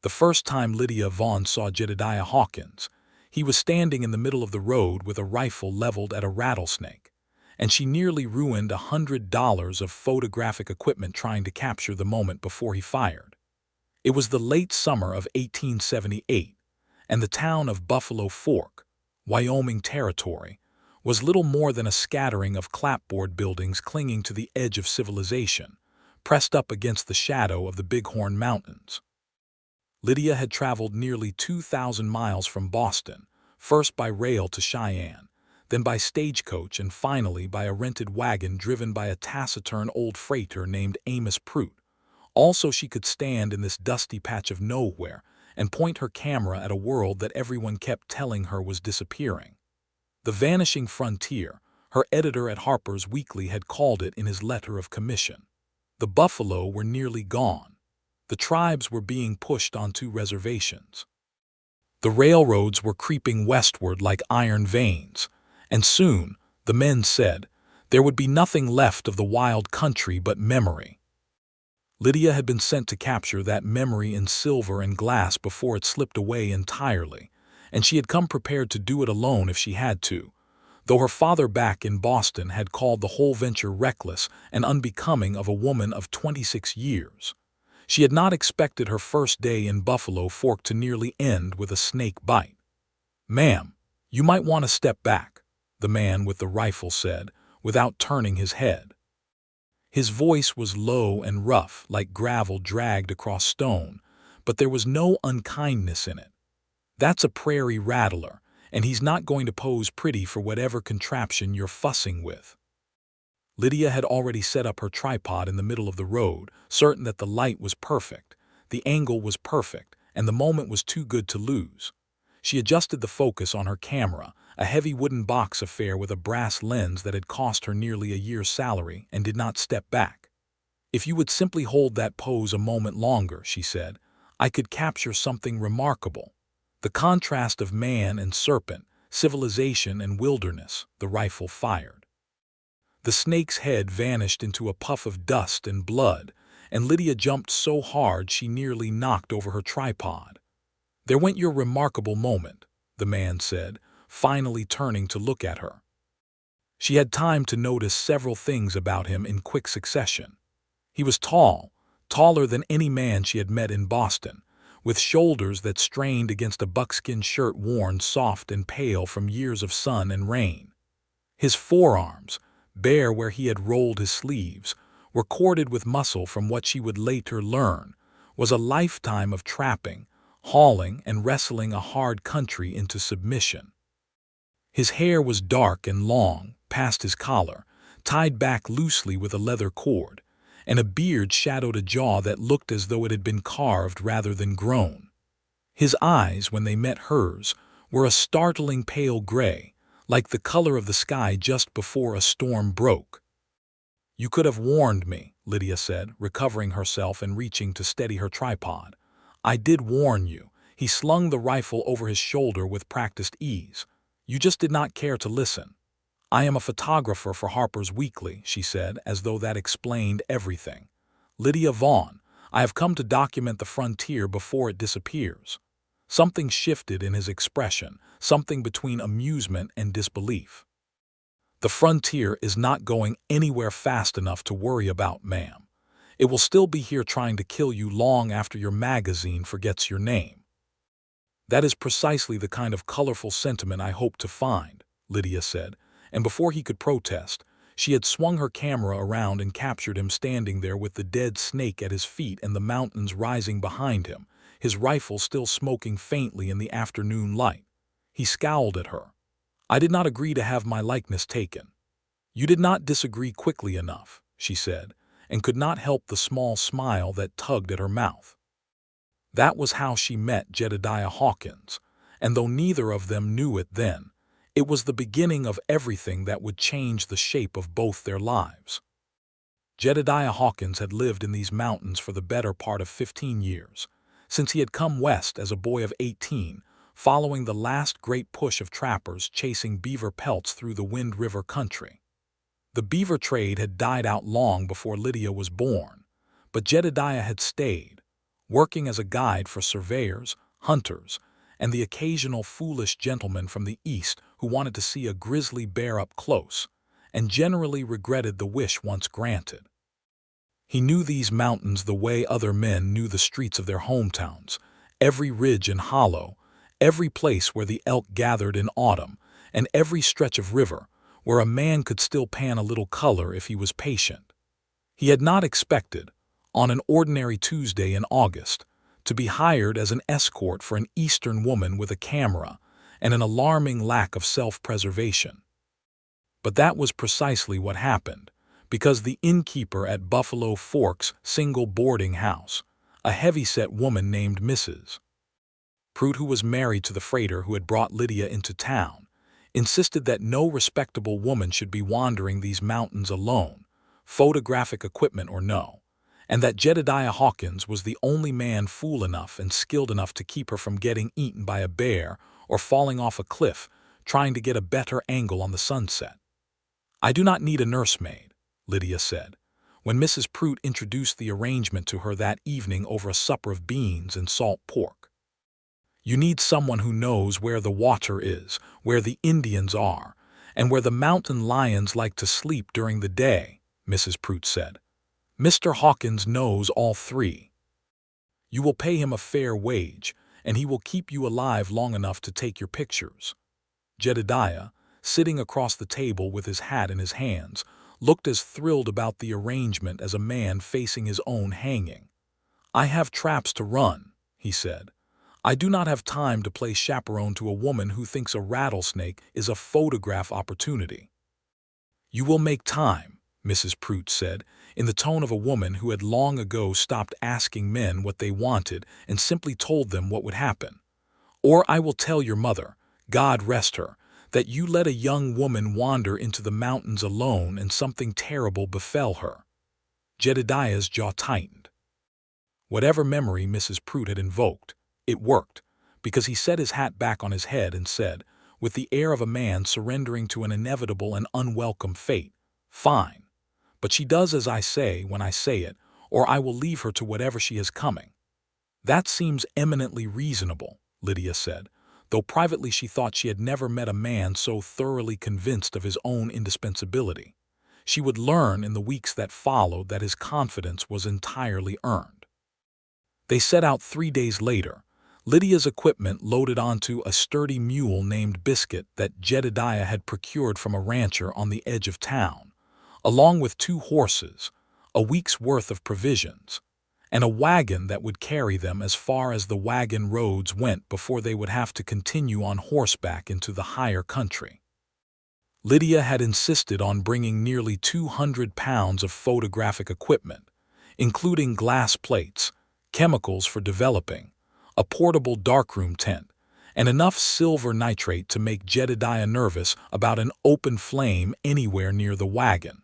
The first time Lydia Vaughn saw Jedediah Hawkins, he was standing in the middle of the road with a rifle leveled at a rattlesnake, and she nearly ruined $100 of photographic equipment trying to capture the moment before he fired. It was the late summer of 1878, and the town of Buffalo Fork, Wyoming Territory, was little more than a scattering of clapboard buildings clinging to the edge of civilization, pressed up against the shadow of the Bighorn Mountains. Lydia had traveled nearly 2,000 miles from Boston, first by rail to Cheyenne, then by stagecoach, and finally by a rented wagon driven by a taciturn old freighter named Amos Prout. Also, she could stand in this dusty patch of nowhere and point her camera at a world that everyone kept telling her was disappearing. The vanishing frontier, her editor at Harper's Weekly had called it in his letter of commission. The buffalo were nearly gone. The tribes were being pushed onto reservations. The railroads were creeping westward like iron veins, and soon, the men said, there would be nothing left of the wild country but memory. Lydia had been sent to capture that memory in silver and glass before it slipped away entirely, and she had come prepared to do it alone if she had to, though her father back in Boston had called the whole venture reckless and unbecoming of a woman of 26 years. She had not expected her first day in Buffalo Fork to nearly end with a snake bite. "Ma'am, you might want to step back," the man with the rifle said, without turning his head. His voice was low and rough, like gravel dragged across stone, but there was no unkindness in it. "That's a prairie rattler, and he's not going to pose pretty for whatever contraption you're fussing with." Lydia had already set up her tripod in the middle of the road, certain that the light was perfect, the angle was perfect, and the moment was too good to lose. She adjusted the focus on her camera, a heavy wooden box affair with a brass lens that had cost her nearly a year's salary, and did not step back. "If you would simply hold that pose a moment longer," she said, "I could capture something remarkable. The contrast of man and serpent, civilization and wilderness," the rifle fired. The snake's head vanished into a puff of dust and blood, and Lydia jumped so hard she nearly knocked over her tripod. "There went your remarkable moment," the man said, finally turning to look at her. She had time to notice several things about him in quick succession. He was tall, taller than any man she had met in Boston, with shoulders that strained against a buckskin shirt worn soft and pale from years of sun and rain. His forearms, bare where he had rolled his sleeves, were corded with muscle from what she would later learn was a lifetime of trapping, hauling, and wrestling a hard country into submission. His hair was dark and long, past his collar, tied back loosely with a leather cord, and a beard shadowed a jaw that looked as though it had been carved rather than grown. His eyes, when they met hers, were a startling pale gray, like the color of the sky just before a storm broke. "You could have warned me," Lydia said, recovering herself and reaching to steady her tripod. "I did warn you." He slung the rifle over his shoulder with practiced ease. "You just did not care to listen." "I am a photographer for Harper's Weekly," she said, as though that explained everything. "Lydia Vaughn, I have come to document the frontier before it disappears." Something shifted in his expression, something between amusement and disbelief. "The frontier is not going anywhere fast enough to worry about, ma'am. It will still be here trying to kill you long after your magazine forgets your name." "That is precisely the kind of colorful sentiment I hoped to find," Lydia said, and before he could protest, she had swung her camera around and captured him standing there with the dead snake at his feet and the mountains rising behind him, his rifle still smoking faintly in the afternoon light. He scowled at her. "I did not agree to have my likeness taken." "You did not disagree quickly enough," she said, and could not help the small smile that tugged at her mouth. That was how she met Jedediah Hawkins, and though neither of them knew it then, it was the beginning of everything that would change the shape of both their lives. Jedediah Hawkins had lived in these mountains for the better part of 15 years, since he had come west as a boy of 18, following the last great push of trappers chasing beaver pelts through the Wind River country. The beaver trade had died out long before Lydia was born, but Jedediah had stayed, working as a guide for surveyors, hunters, and the occasional foolish gentleman from the East who wanted to see a grizzly bear up close, and generally regretted the wish once granted. He knew these mountains the way other men knew the streets of their hometowns, every ridge and hollow, every place where the elk gathered in autumn, and every stretch of river where a man could still pan a little color if he was patient. He had not expected, on an ordinary Tuesday in August, to be hired as an escort for an Eastern woman with a camera and an alarming lack of self-preservation. But that was precisely what happened, because the innkeeper at Buffalo Fork's single boarding house, a heavy-set woman named Mrs. Pruitt, who was married to the freighter who had brought Lydia into town, insisted that no respectable woman should be wandering these mountains alone, photographic equipment or no, and that Jedediah Hawkins was the only man fool enough and skilled enough to keep her from getting eaten by a bear or falling off a cliff trying to get a better angle on the sunset. "I do not need a nursemaid," Lydia said, when Mrs. Pruitt introduced the arrangement to her that evening over a supper of beans and salt pork. "You need someone who knows where the water is, where the Indians are, and where the mountain lions like to sleep during the day," Mrs. Pruitt said. "Mr. Hawkins knows all three. You will pay him a fair wage, and he will keep you alive long enough to take your pictures." Jedediah, sitting across the table with his hat in his hands, looked as thrilled about the arrangement as a man facing his own hanging. "I have traps to run," he said. "I do not have time to play chaperone to a woman who thinks a rattlesnake is a photograph opportunity." "You will make time," Mrs. Pruitt said, in the tone of a woman who had long ago stopped asking men what they wanted and simply told them what would happen. "Or I will tell your mother, God rest her, that you let a young woman wander into the mountains alone and something terrible befell her." Jedediah's jaw tightened. Whatever memory Mrs. Pruitt had invoked, it worked, because he set his hat back on his head and said, with the air of a man surrendering to an inevitable and unwelcome fate, "Fine. But she does as I say when I say it, or I will leave her to whatever she has coming." "That seems eminently reasonable," Lydia said, though privately she thought she had never met a man so thoroughly convinced of his own indispensability. She would learn in the weeks that followed that his confidence was entirely earned. They set out 3 days later, Lydia's equipment loaded onto a sturdy mule named Biscuit that Jedediah had procured from a rancher on the edge of town, along with 2 horses, a week's worth of provisions, and a wagon that would carry them as far as the wagon roads went before they would have to continue on horseback into the higher country. Lydia had insisted on bringing nearly 200 pounds of photographic equipment, including glass plates, chemicals for developing, a portable darkroom tent, and enough silver nitrate to make Jedediah nervous about an open flame anywhere near the wagon.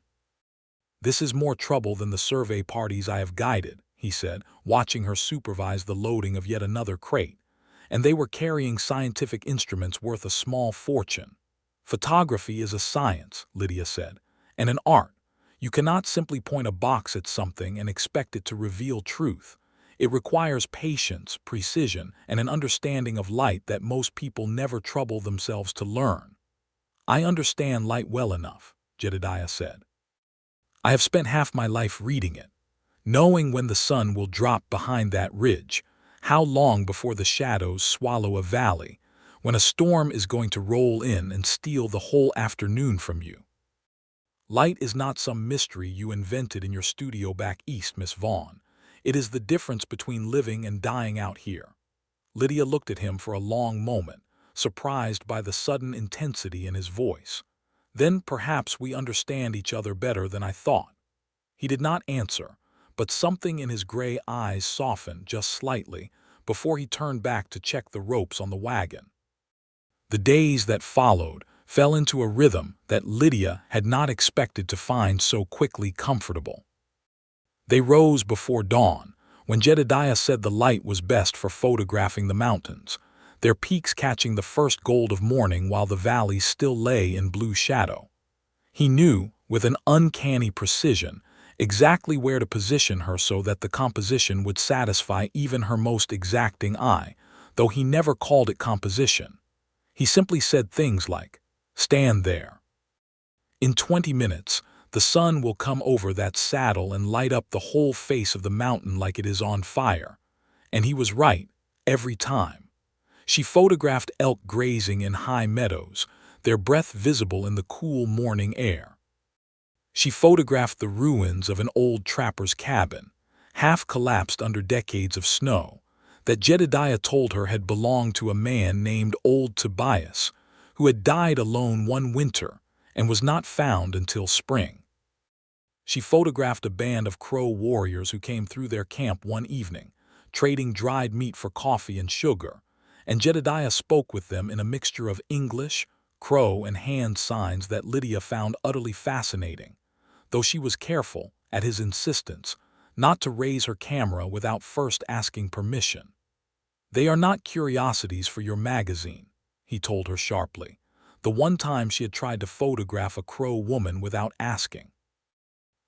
"This is more trouble than the survey parties I have guided," he said, watching her supervise the loading of yet another crate, and they were carrying scientific instruments worth a small fortune. "Photography is a science," Lydia said, "and an art. You cannot simply point a box at something and expect it to reveal truth. It requires patience, precision, and an understanding of light that most people never trouble themselves to learn." "I understand light well enough," Jedediah said. "I have spent half my life reading it, knowing when the sun will drop behind that ridge, how long before the shadows swallow a valley, when a storm is going to roll in and steal the whole afternoon from you. Light is not some mystery you invented in your studio back east, Miss Vaughn. It is the difference between living and dying out here." Lydia looked at him for a long moment, surprised by the sudden intensity in his voice. "Then perhaps we understand each other better than I thought." He did not answer, but something in his gray eyes softened just slightly before he turned back to check the ropes on the wagon. The days that followed fell into a rhythm that Lydia had not expected to find so quickly comfortable. They rose before dawn, when Jedediah said the light was best for photographing the mountains, their peaks catching the first gold of morning while the valleys still lay in blue shadow. He knew, with an uncanny precision, exactly where to position her so that the composition would satisfy even her most exacting eye, though he never called it composition. He simply said things like, "Stand there. In 20 minutes, the sun will come over that saddle and light up the whole face of the mountain like it is on fire." And he was right, every time. She photographed elk grazing in high meadows, their breath visible in the cool morning air. She photographed the ruins of an old trapper's cabin, half collapsed under decades of snow, that Jedediah told her had belonged to a man named Old Tobias, who had died alone one winter and was not found until spring. She photographed a band of Crow warriors who came through their camp one evening, trading dried meat for coffee and sugar, and Jedediah spoke with them in a mixture of English, Crow, and hand signs that Lydia found utterly fascinating, though she was careful, at his insistence, not to raise her camera without first asking permission. "They are not curiosities for your magazine," he told her sharply, the one time she had tried to photograph a Crow woman without asking.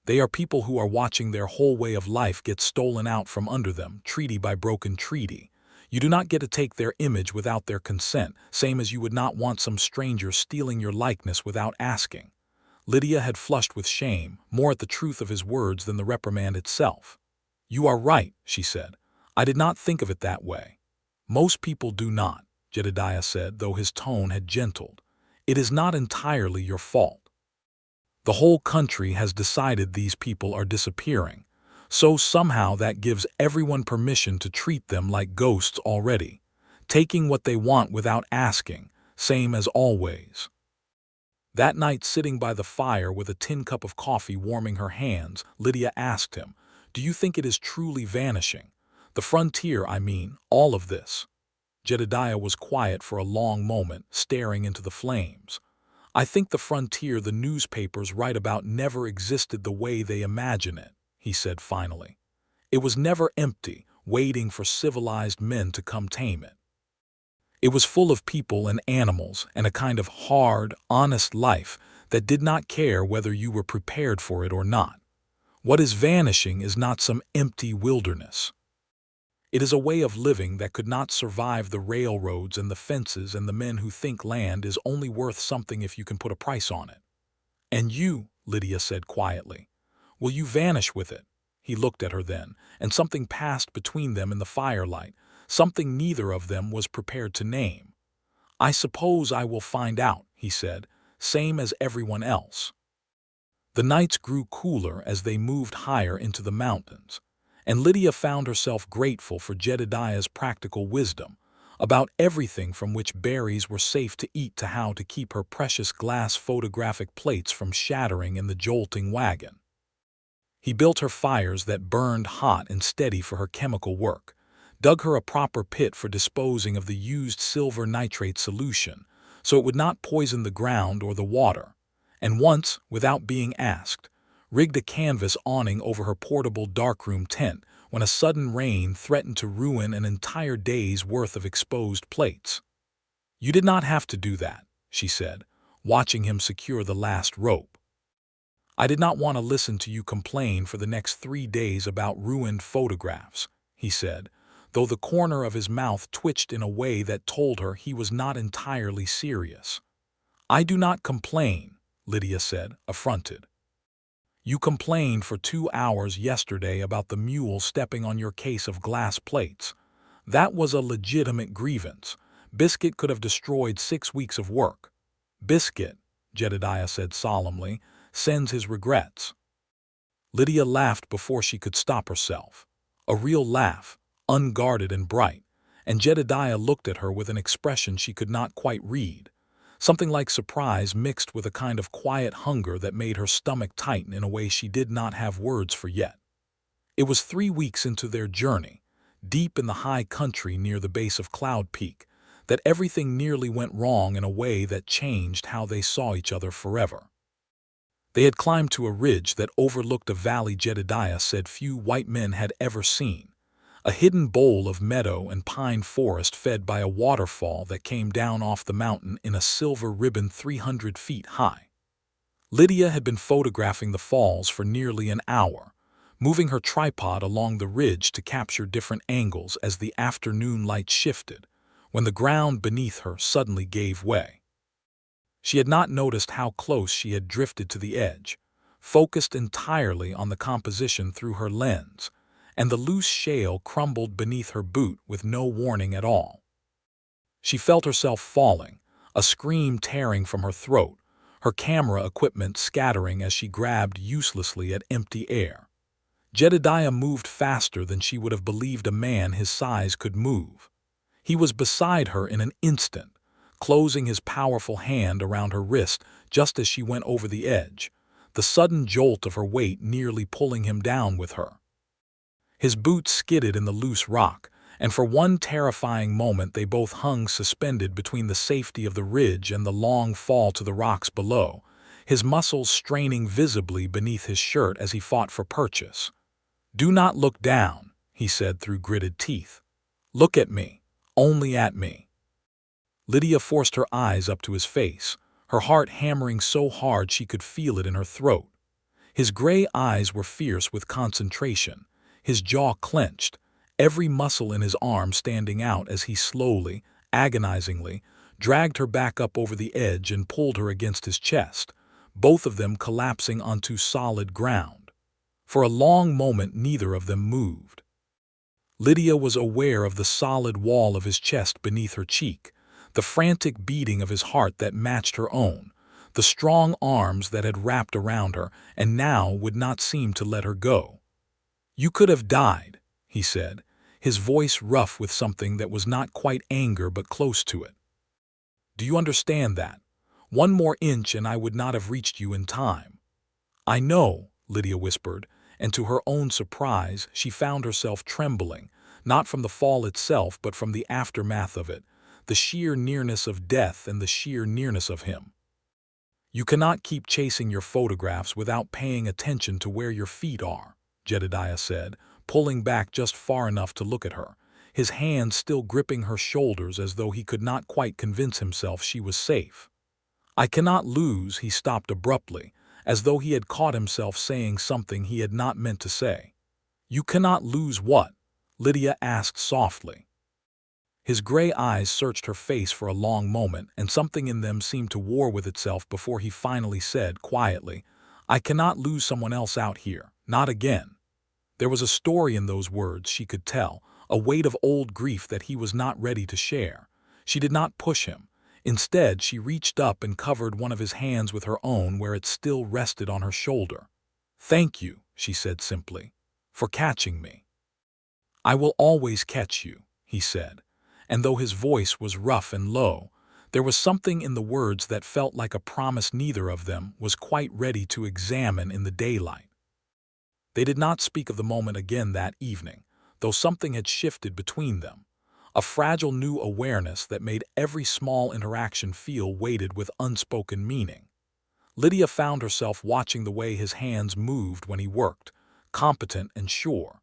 "They are people who are watching their whole way of life get stolen out from under them, treaty by broken treaty. You do not get to take their image without their consent, same as you would not want some stranger stealing your likeness without asking." Lydia had flushed with shame, more at the truth of his words than the reprimand itself. "You are right," she said. "I did not think of it that way." "Most people do not," Jedediah said, though his tone had gentled. "It is not entirely your fault. The whole country has decided these people are disappearing, so somehow that gives everyone permission to treat them like ghosts already, taking what they want without asking, same as always." That night, sitting by the fire with a tin cup of coffee warming her hands, Lydia asked him, "Do you think it is truly vanishing? The frontier, I mean, all of this?" Jedediah was quiet for a long moment, staring into the flames. "I think the frontier the newspapers write about never existed the way they imagine it," he said finally. "It was never empty, waiting for civilized men to come tame it. It was full of people and animals and a kind of hard, honest life that did not care whether you were prepared for it or not. What is vanishing is not some empty wilderness. It is a way of living that could not survive the railroads and the fences and the men who think land is only worth something if you can put a price on it." "And you," Lydia said quietly, "will you vanish with it?" He looked at her then, and something passed between them in the firelight, something neither of them was prepared to name. "I suppose I will find out," he said, "same as everyone else." The nights grew cooler as they moved higher into the mountains, and Lydia found herself grateful for Jedediah's practical wisdom about everything from which berries were safe to eat to how to keep her precious glass photographic plates from shattering in the jolting wagon. He built her fires that burned hot and steady for her chemical work, dug her a proper pit for disposing of the used silver nitrate solution so it would not poison the ground or the water, and once, without being asked, rigged a canvas awning over her portable darkroom tent when a sudden rain threatened to ruin an entire day's worth of exposed plates. "You did not have to do that," she said, watching him secure the last rope. "I did not want to listen to you complain for the next 3 days about ruined photographs," he said, though the corner of his mouth twitched in a way that told her he was not entirely serious. "I do not complain," Lydia said, affronted. "You complained for 2 hours yesterday about the mule stepping on your case of glass plates. That was a legitimate grievance. Biscuit could have destroyed 6 weeks of work. Biscuit," Jedediah said solemnly, "sends his regrets." Lydia laughed before she could stop herself. A real laugh, unguarded and bright, and Jedediah looked at her with an expression she could not quite read, something like surprise mixed with a kind of quiet hunger that made her stomach tighten in a way she did not have words for yet. It was 3 weeks into their journey, deep in the high country near the base of Cloud Peak, that everything nearly went wrong in a way that changed how they saw each other forever. They had climbed to a ridge that overlooked a valley Jedediah said few white men had ever seen, a hidden bowl of meadow and pine forest fed by a waterfall that came down off the mountain in a silver ribbon 300 feet high. Lydia had been photographing the falls for nearly an hour, moving her tripod along the ridge to capture different angles as the afternoon light shifted, when the ground beneath her suddenly gave way. She had not noticed how close she had drifted to the edge, focused entirely on the composition through her lens, and the loose shale crumbled beneath her boot with no warning at all. She felt herself falling, a scream tearing from her throat, her camera equipment scattering as she grabbed uselessly at empty air. Jedediah moved faster than she would have believed a man his size could move. He was beside her in an instant, closing his powerful hand around her wrist just as she went over the edge, the sudden jolt of her weight nearly pulling him down with her. His boots skidded in the loose rock, and for one terrifying moment they both hung suspended between the safety of the ridge and the long fall to the rocks below, his muscles straining visibly beneath his shirt as he fought for purchase. "Do not look down," he said through gritted teeth. "Look at me, only at me." Lydia forced her eyes up to his face, her heart hammering so hard she could feel it in her throat. His gray eyes were fierce with concentration, his jaw clenched, every muscle in his arm standing out as he slowly, agonizingly, dragged her back up over the edge and pulled her against his chest, both of them collapsing onto solid ground. For a long moment neither of them moved. Lydia was aware of the solid wall of his chest beneath her cheek, the frantic beating of his heart that matched her own, the strong arms that had wrapped around her and now would not seem to let her go. "You could have died," he said, his voice rough with something that was not quite anger but close to it. "Do you understand that? One more inch and I would not have reached you in time." "I know," Lydia whispered, and to her own surprise she found herself trembling, not from the fall itself but from the aftermath of it, the sheer nearness of death and the sheer nearness of him. "You cannot keep chasing your photographs without paying attention to where your feet are," Jedediah said, pulling back just far enough to look at her, his hands still gripping her shoulders as though he could not quite convince himself she was safe. "I cannot lose," he stopped abruptly, as though he had caught himself saying something he had not meant to say. "You cannot lose what?" Lydia asked softly. His gray eyes searched her face for a long moment, and something in them seemed to war with itself before he finally said quietly, "I cannot lose someone else out here, not again." There was a story in those words she could tell, a weight of old grief that he was not ready to share. She did not push him. Instead, she reached up and covered one of his hands with her own where it still rested on her shoulder. "Thank you," she said simply, "for catching me." "I will always catch you," he said, and though his voice was rough and low, there was something in the words that felt like a promise neither of them was quite ready to examine in the daylight. They did not speak of the moment again that evening, though something had shifted between them, a fragile new awareness that made every small interaction feel weighted with unspoken meaning. Lydia found herself watching the way his hands moved when he worked, competent and sure,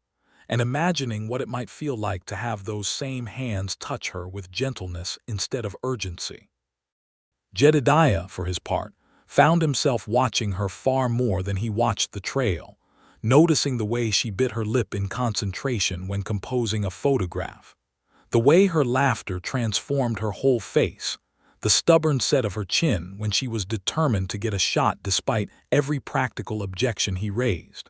and imagining what it might feel like to have those same hands touch her with gentleness instead of urgency. Jedediah, for his part, found himself watching her far more than he watched the trail, noticing the way she bit her lip in concentration when composing a photograph, the way her laughter transformed her whole face, the stubborn set of her chin when she was determined to get a shot despite every practical objection he raised.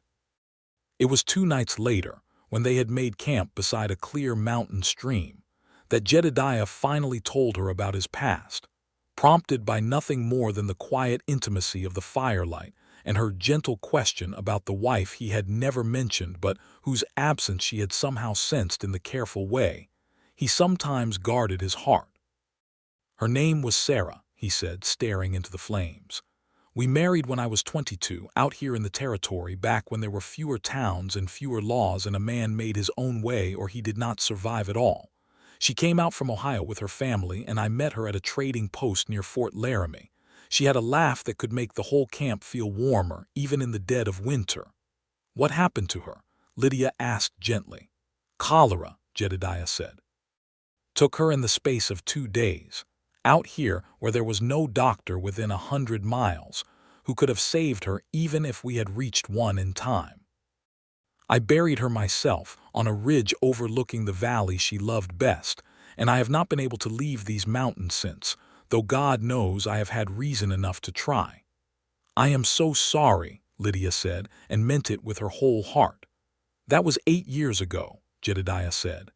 It was 2 nights later, when they had made camp beside a clear mountain stream, that Jedediah finally told her about his past, prompted by nothing more than the quiet intimacy of the firelight and her gentle question about the wife he had never mentioned but whose absence she had somehow sensed in the careful way he sometimes guarded his heart. "Her name was Sarah," he said, staring into the flames. "We married when I was 22, out here in the territory, back when there were fewer towns and fewer laws and a man made his own way or he did not survive at all. She came out from Ohio with her family, and I met her at a trading post near Fort Laramie. She had a laugh that could make the whole camp feel warmer, even in the dead of winter." "What happened to her?" Lydia asked gently. "Cholera," Jedediah said. "Took her in the space of 2 days. Out here, where there was no doctor within 100 miles, who could have saved her even if we had reached one in time. I buried her myself on a ridge overlooking the valley she loved best, and I have not been able to leave these mountains since, though God knows I have had reason enough to try. I am so sorry, Lydia said, and meant it with her whole heart. That was 8 years ago, Jedediah said.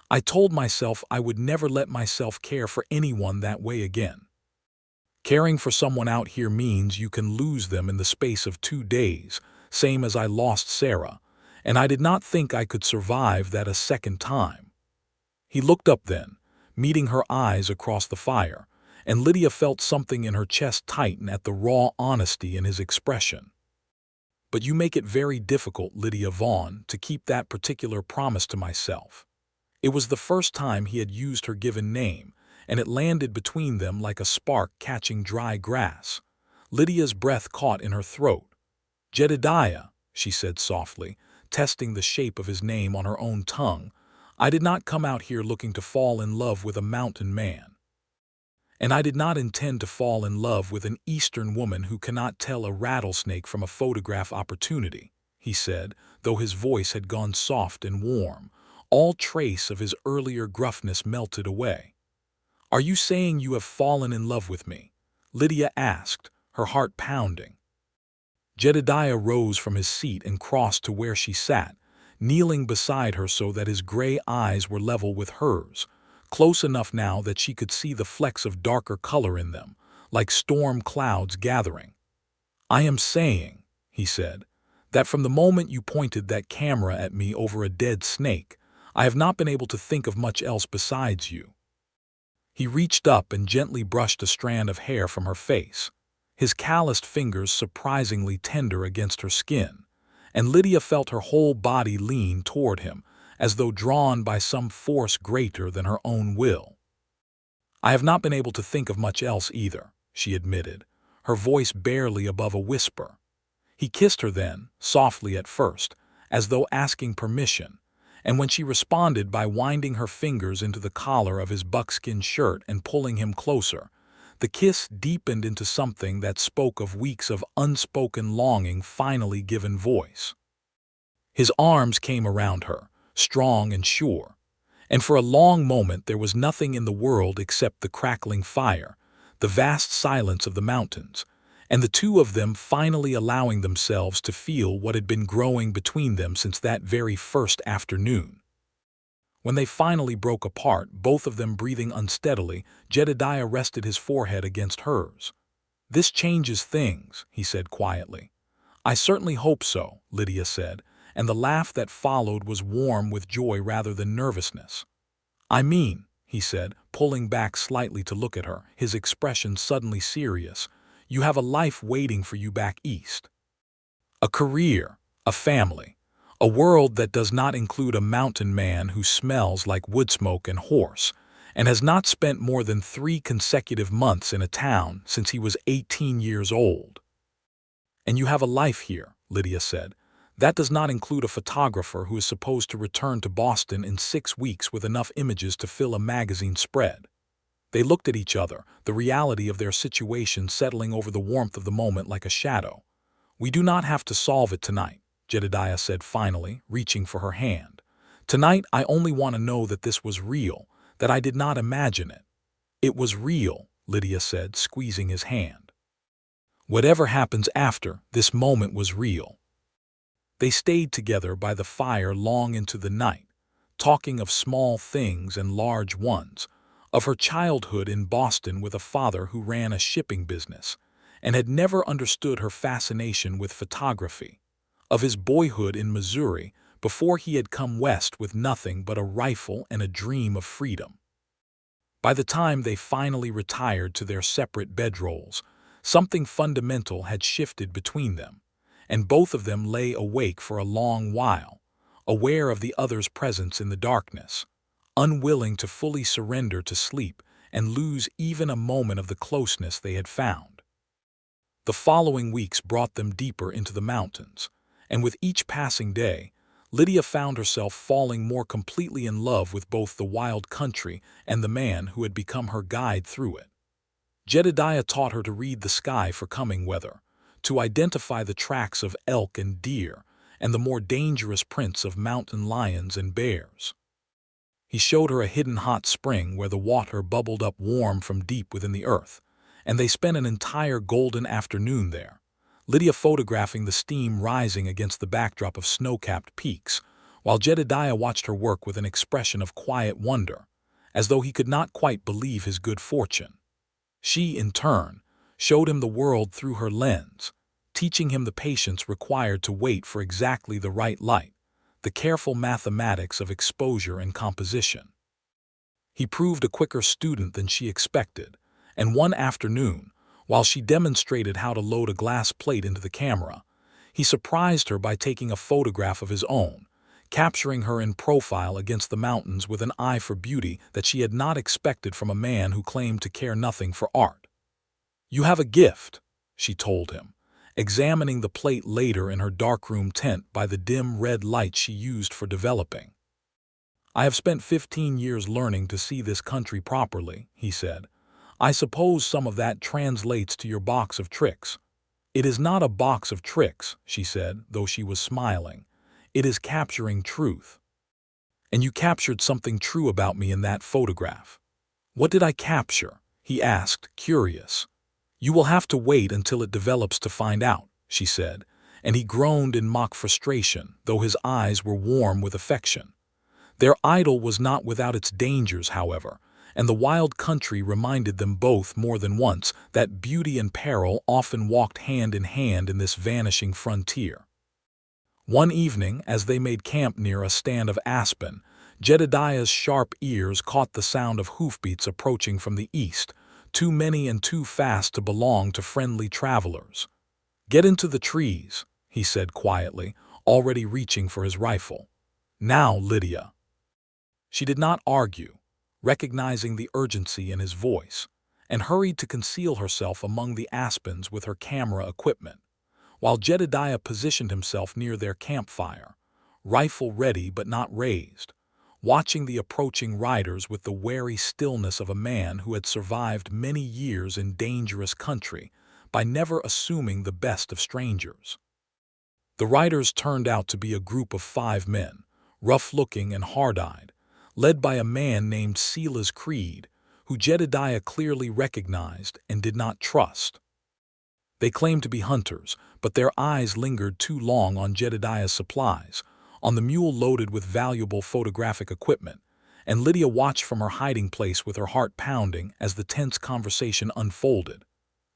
I told myself I would never let myself care for anyone that way again. Caring for someone out here means you can lose them in the space of 2 days, same as I lost Sarah, and I did not think I could survive that a second time. He looked up then, meeting her eyes across the fire, and Lydia felt something in her chest tighten at the raw honesty in his expression. But you make it very difficult, Lydia Vaughn, to keep that particular promise to myself. It was the first time he had used her given name, and it landed between them like a spark catching dry grass. Lydia's breath caught in her throat. Jedediah, she said softly, testing the shape of his name on her own tongue, I did not come out here looking to fall in love with a mountain man. And I did not intend to fall in love with an Eastern woman who cannot tell a rattlesnake from a photograph opportunity, he said, though his voice had gone soft and warm. All trace of his earlier gruffness melted away. Are you saying you have fallen in love with me? Lydia asked, her heart pounding. Jedediah rose from his seat and crossed to where she sat, kneeling beside her so that his gray eyes were level with hers, close enough now that she could see the flecks of darker color in them, like storm clouds gathering. I am saying, he said, that from the moment you pointed that camera at me over a dead snake, I have not been able to think of much else besides you. He reached up and gently brushed a strand of hair from her face, his calloused fingers surprisingly tender against her skin, and Lydia felt her whole body lean toward him, as though drawn by some force greater than her own will. I have not been able to think of much else either, she admitted, her voice barely above a whisper. He kissed her then, softly at first, as though asking permission, and when she responded by winding her fingers into the collar of his buckskin shirt and pulling him closer, the kiss deepened into something that spoke of weeks of unspoken longing finally given voice. His arms came around her, strong and sure, and for a long moment there was nothing in the world except the crackling fire, the vast silence of the mountains, and the two of them finally allowing themselves to feel what had been growing between them since that very first afternoon. When they finally broke apart, both of them breathing unsteadily, Jedediah rested his forehead against hers. This changes things, he said quietly. I certainly hope so, Lydia said, and the laugh that followed was warm with joy rather than nervousness. I mean, he said, pulling back slightly to look at her, his expression suddenly serious, you have a life waiting for you back east. A career, a family, a world that does not include a mountain man who smells like wood smoke and horse, and has not spent more than 3 consecutive months in a town since he was 18 years old. And you have a life here, Lydia said. That does not include a photographer who is supposed to return to Boston in 6 weeks with enough images to fill a magazine spread. They looked at each other, the reality of their situation settling over the warmth of the moment like a shadow. We do not have to solve it tonight, Jedediah said finally, reaching for her hand. Tonight I only want to know that this was real, that I did not imagine it. It was real, Lydia said, squeezing his hand. Whatever happens after, this moment was real. They stayed together by the fire long into the night, talking of small things and large ones, of her childhood in Boston with a father who ran a shipping business and had never understood her fascination with photography, of his boyhood in Missouri before he had come west with nothing but a rifle and a dream of freedom. By the time they finally retired to their separate bedrolls, something fundamental had shifted between them, and both of them lay awake for a long while, aware of the other's presence in the darkness, unwilling to fully surrender to sleep and lose even a moment of the closeness they had found. The following weeks brought them deeper into the mountains, and with each passing day, Lydia found herself falling more completely in love with both the wild country and the man who had become her guide through it. Jedediah taught her to read the sky for coming weather, to identify the tracks of elk and deer and the more dangerous prints of mountain lions and bears. He showed her a hidden hot spring where the water bubbled up warm from deep within the earth, and they spent an entire golden afternoon there, Lydia photographing the steam rising against the backdrop of snow-capped peaks, while Jedediah watched her work with an expression of quiet wonder, as though he could not quite believe his good fortune. She, in turn, showed him the world through her lens, teaching him the patience required to wait for exactly the right light, the careful mathematics of exposure and composition. He proved a quicker student than she expected, and one afternoon, while she demonstrated how to load a glass plate into the camera, he surprised her by taking a photograph of his own, capturing her in profile against the mountains with an eye for beauty that she had not expected from a man who claimed to care nothing for art. "You have a gift," she told him, examining the plate later in her darkroom tent by the dim red light she used for developing. "I have spent 15 years learning to see this country properly," he said. "I suppose some of that translates to your box of tricks." "It is not a box of tricks," she said, though she was smiling. "It is capturing truth." "And you captured something true about me in that photograph." "What did I capture?" he asked, curious. "You will have to wait until it develops to find out," she said, and he groaned in mock frustration, though his eyes were warm with affection. Their idyll was not without its dangers, however, and the wild country reminded them both more than once that beauty and peril often walked hand in hand in this vanishing frontier. One evening, as they made camp near a stand of aspen, Jedediah's sharp ears caught the sound of hoofbeats approaching from the east, too many and too fast to belong to friendly travelers. "Get into the trees," he said quietly, already reaching for his rifle. "Now, Lydia." She did not argue, recognizing the urgency in his voice, and hurried to conceal herself among the aspens with her camera equipment, while Jedediah positioned himself near their campfire, rifle ready but not raised, watching the approaching riders with the wary stillness of a man who had survived many years in dangerous country by never assuming the best of strangers. The riders turned out to be a group of 5 men, rough-looking and hard-eyed, led by a man named Silas Creed, who Jedediah clearly recognized and did not trust. They claimed to be hunters, but their eyes lingered too long on Jedediah's supplies, on the mule loaded with valuable photographic equipment, and Lydia watched from her hiding place with her heart pounding as the tense conversation unfolded.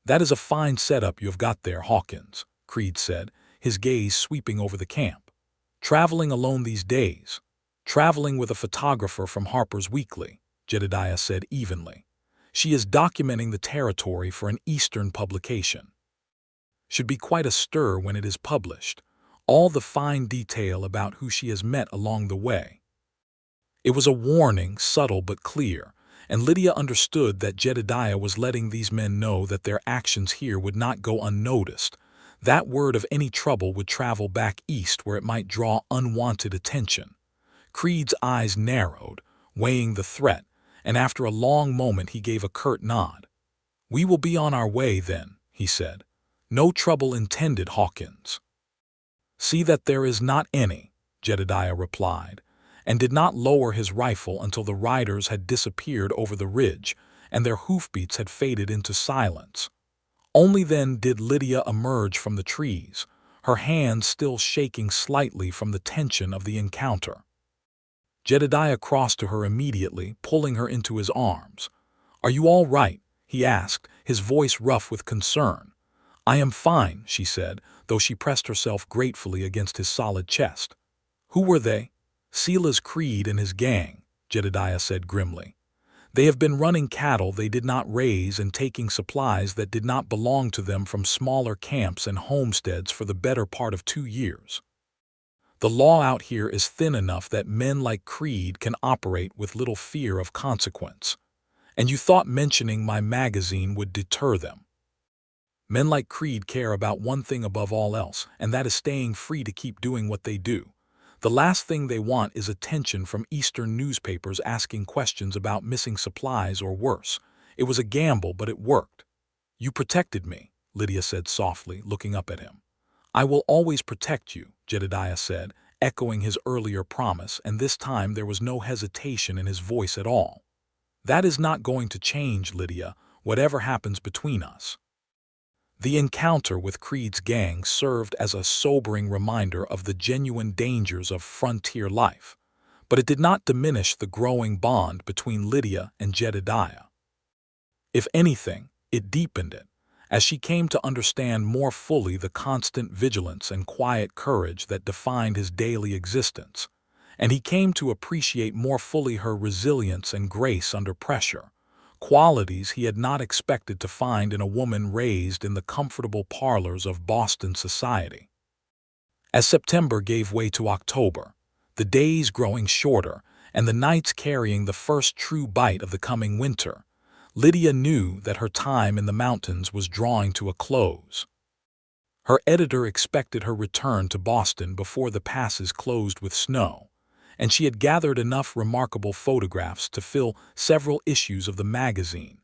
"That is a fine setup you have got there, Hawkins," Creed said, his gaze sweeping over the camp. "Traveling alone these days?" "Traveling with a photographer from Harper's Weekly," Jedediah said evenly. "She is documenting the territory for an Eastern publication. Should be quite a stir when it is published, all the fine detail about who she has met along the way." It was a warning, subtle but clear, and Lydia understood that Jedediah was letting these men know that their actions here would not go unnoticed. That word of any trouble would travel back east where it might draw unwanted attention. Creed's eyes narrowed, weighing the threat, and after a long moment he gave a curt nod. "We will be on our way then," he said. "No trouble intended, Hawkins." "See that there is not any," Jedediah replied, and did not lower his rifle until the riders had disappeared over the ridge and their hoofbeats had faded into silence. Only then did Lydia emerge from the trees, her hands still shaking slightly from the tension of the encounter. Jedediah crossed to her immediately, pulling her into his arms. "Are you all right?" he asked, his voice rough with concern. "I am fine," she said, though she pressed herself gratefully against his solid chest. "Who were they?" "Silas Creed and his gang," Jedediah said grimly. "They have been running cattle they did not raise and taking supplies that did not belong to them from smaller camps and homesteads for the better part of 2 years. The law out here is thin enough that men like Creed can operate with little fear of consequence. And you thought mentioning my magazine would deter them. Men like Creed care about one thing above all else, and that is staying free to keep doing what they do. The last thing they want is attention from Eastern newspapers asking questions about missing supplies or worse. It was a gamble, but it worked." "You protected me," Lydia said softly, looking up at him. I will always protect you, Jedediah said, echoing his earlier promise, and this time there was no hesitation in his voice at all. That is not going to change, Lydia, whatever happens between us. The encounter with Creed's gang served as a sobering reminder of the genuine dangers of frontier life, but it did not diminish the growing bond between Lydia and Jedediah. If anything, it deepened it, as she came to understand more fully the constant vigilance and quiet courage that defined his daily existence, and he came to appreciate more fully her resilience and grace under pressure, qualities he had not expected to find in a woman raised in the comfortable parlors of Boston society. As September gave way to October, the days growing shorter and the nights carrying the first true bite of the coming winter, Lydia knew that her time in the mountains was drawing to a close. Her editor expected her return to Boston before the passes closed with snow, and she had gathered enough remarkable photographs to fill several issues of the magazine.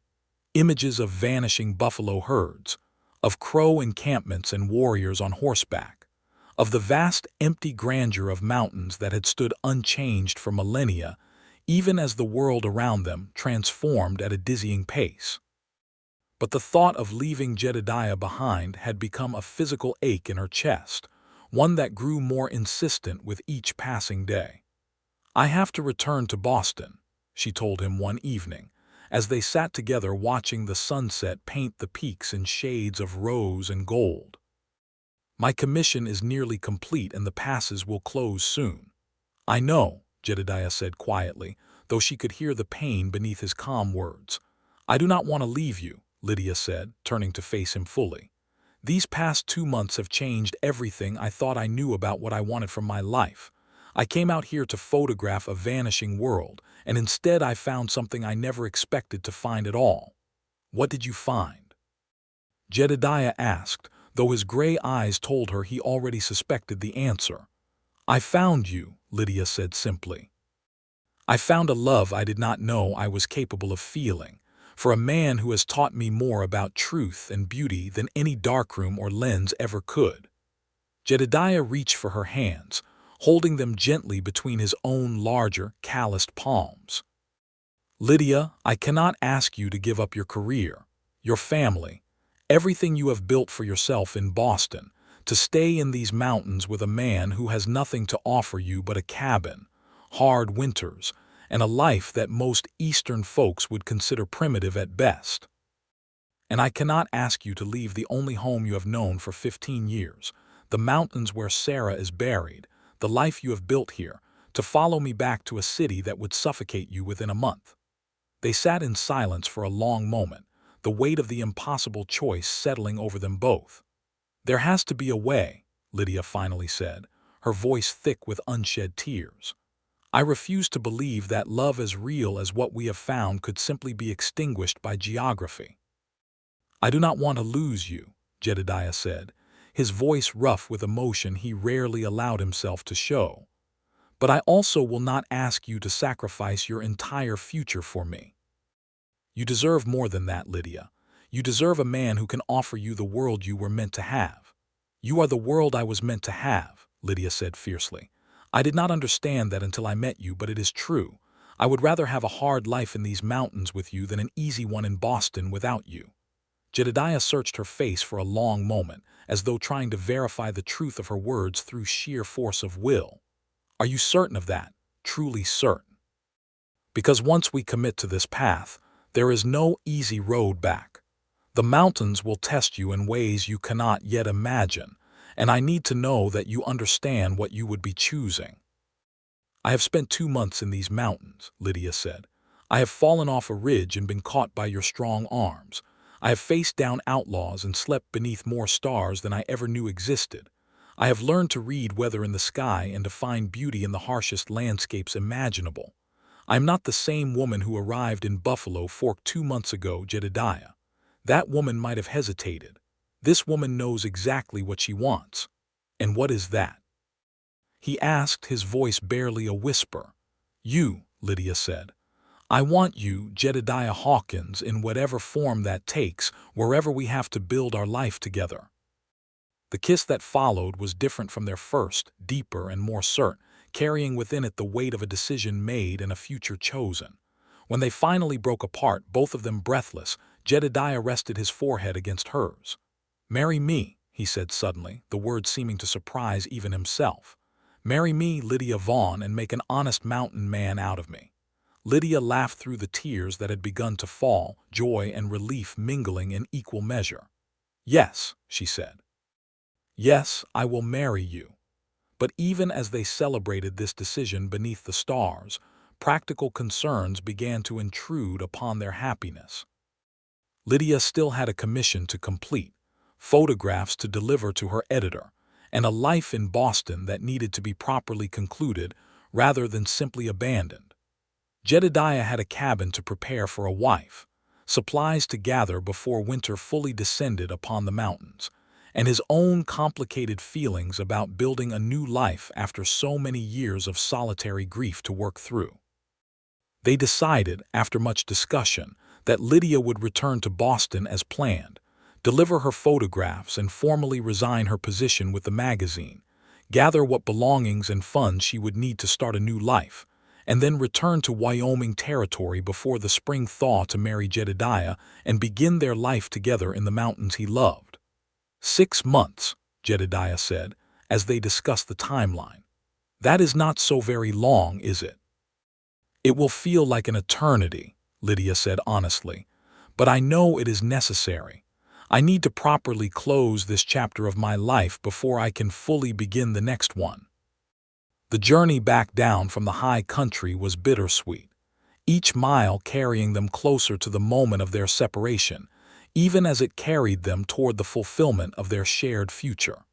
Images of vanishing buffalo herds, of Crow encampments and warriors on horseback, of the vast empty grandeur of mountains that had stood unchanged for millennia, even as the world around them transformed at a dizzying pace. But the thought of leaving Jedediah behind had become a physical ache in her chest, one that grew more insistent with each passing day. I have to return to Boston, she told him one evening, as they sat together watching the sunset paint the peaks in shades of rose and gold. My commission is nearly complete and the passes will close soon. I know, Jedediah said quietly, though she could hear the pain beneath his calm words. I do not want to leave you, Lydia said, turning to face him fully. These past 2 months have changed everything I thought I knew about what I wanted from my life. I came out here to photograph a vanishing world, and instead I found something I never expected to find at all. What did you find? Jedediah asked, though his gray eyes told her he already suspected the answer. I found you, Lydia said simply. I found a love I did not know I was capable of feeling, for a man who has taught me more about truth and beauty than any darkroom or lens ever could. Jedediah reached for her hands, holding them gently between his own larger, calloused palms. Lydia, I cannot ask you to give up your career, your family, everything you have built for yourself in Boston, to stay in these mountains with a man who has nothing to offer you but a cabin, hard winters, and a life that most Eastern folks would consider primitive at best. And I cannot ask you to leave the only home you have known for 15 years, the mountains where Sarah is buried, the life you have built here, to follow me back to a city that would suffocate you within a month. They sat in silence for a long moment, the weight of the impossible choice settling over them both. There has to be a way, Lydia finally said, her voice thick with unshed tears. I refuse to believe that love as real as what we have found could simply be extinguished by geography. I do not want to lose you, Jedediah said, his voice rough with emotion he rarely allowed himself to show. But I also will not ask you to sacrifice your entire future for me. You deserve more than that, Lydia. You deserve a man who can offer you the world you were meant to have. You are the world I was meant to have, Lydia said fiercely. I did not understand that until I met you, but it is true. I would rather have a hard life in these mountains with you than an easy one in Boston without you. Jedediah searched her face for a long moment, as though trying to verify the truth of her words through sheer force of will. Are you certain of that? Truly certain? Because once we commit to this path, there is no easy road back. The mountains will test you in ways you cannot yet imagine, and I need to know that you understand what you would be choosing. I have spent 2 months in these mountains, Lydia said. I have fallen off a ridge and been caught by your strong arms. I have faced down outlaws and slept beneath more stars than I ever knew existed. I have learned to read weather in the sky and to find beauty in the harshest landscapes imaginable. I am not the same woman who arrived in Buffalo Fork 2 months ago, Jedediah. That woman might have hesitated. This woman knows exactly what she wants. And what is that? He asked, his voice barely a whisper. You, Lydia said. I want you, Jedediah Hawkins, in whatever form that takes, wherever we have to build our life together." The kiss that followed was different from their first, deeper and more certain, carrying within it the weight of a decision made and a future chosen. When they finally broke apart, both of them breathless, Jedediah rested his forehead against hers. "Marry me," he said suddenly, the words seeming to surprise even himself. "Marry me, Lydia Vaughn, and make an honest mountain man out of me." Lydia laughed through the tears that had begun to fall, joy and relief mingling in equal measure. "Yes," she said. "Yes, I will marry you." But even as they celebrated this decision beneath the stars, practical concerns began to intrude upon their happiness. Lydia still had a commission to complete, photographs to deliver to her editor, and a life in Boston that needed to be properly concluded rather than simply abandoned. Jedediah had a cabin to prepare for a wife, supplies to gather before winter fully descended upon the mountains, and his own complicated feelings about building a new life after so many years of solitary grief to work through. They decided, after much discussion, that Lydia would return to Boston as planned, deliver her photographs and formally resign her position with the magazine, gather what belongings and funds she would need to start a new life, and then return to Wyoming Territory before the spring thaw to marry Jedediah and begin their life together in the mountains he loved. 6 months, Jedediah said, as they discussed the timeline. "That is not so very long, is it?" "It will feel like an eternity," Lydia said honestly, "but I know it is necessary. I need to properly close this chapter of my life before I can fully begin the next one." The journey back down from the high country was bittersweet, each mile carrying them closer to the moment of their separation, even as it carried them toward the fulfillment of their shared future.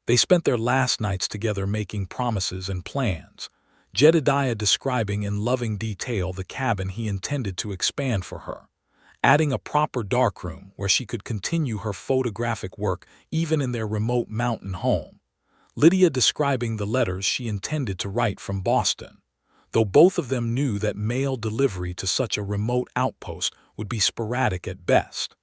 They spent their last nights together making promises and plans, Jedediah describing in loving detail the cabin he intended to expand for her, adding a proper darkroom where she could continue her photographic work even in their remote mountain home. Lydia describing the letters she intended to write from Boston, though both of them knew that mail delivery to such a remote outpost would be sporadic at best.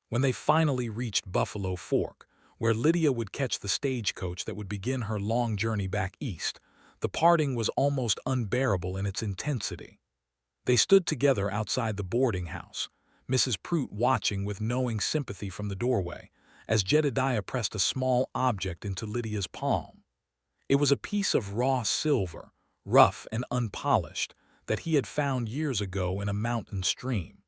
When they finally reached Buffalo Fork, where Lydia would catch the stagecoach that would begin her long journey back east, the parting was almost unbearable in its intensity. They stood together outside the boarding house, Mrs. Prout watching with knowing sympathy from the doorway, as Jedediah pressed a small object into Lydia's palm. It was a piece of raw silver, rough and unpolished, that he had found years ago in a mountain stream.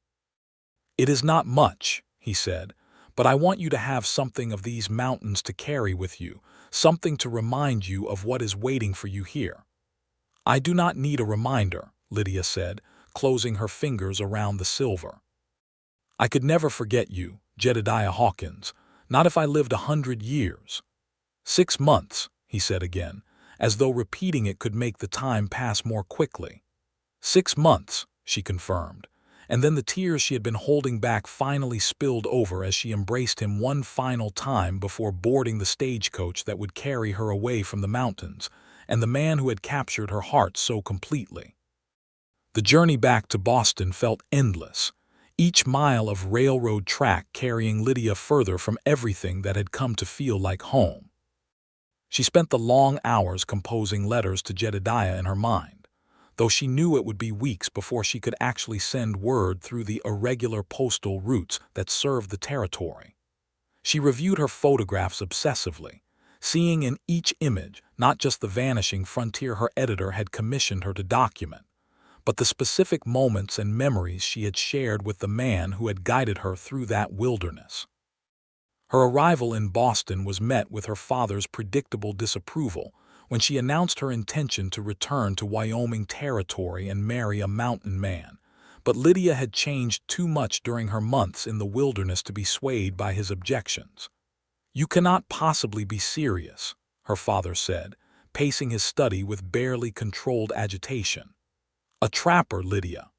"It is not much," he said, "but I want you to have something of these mountains to carry with you, something to remind you of what is waiting for you here." "I do not need a reminder," Lydia said, closing her fingers around the silver. "I could never forget you, Jedediah Hawkins, not if I lived 100 years. 6 months, he said again, as though repeating it could make the time pass more quickly. 6 months, she confirmed, and then the tears she had been holding back finally spilled over as she embraced him one final time before boarding the stagecoach that would carry her away from the mountains and the man who had captured her heart so completely. The journey back to Boston felt endless, each mile of railroad track carrying Lydia further from everything that had come to feel like home. She spent the long hours composing letters to Jedediah in her mind, though she knew it would be weeks before she could actually send word through the irregular postal routes that served the territory. She reviewed her photographs obsessively, seeing in each image not just the vanishing frontier her editor had commissioned her to document, but the specific moments and memories she had shared with the man who had guided her through that wilderness. Her arrival in Boston was met with her father's predictable disapproval when she announced her intention to return to Wyoming Territory and marry a mountain man, but Lydia had changed too much during her months in the wilderness to be swayed by his objections. "You cannot possibly be serious," her father said, pacing his study with barely controlled agitation. "A trapper, Lydia.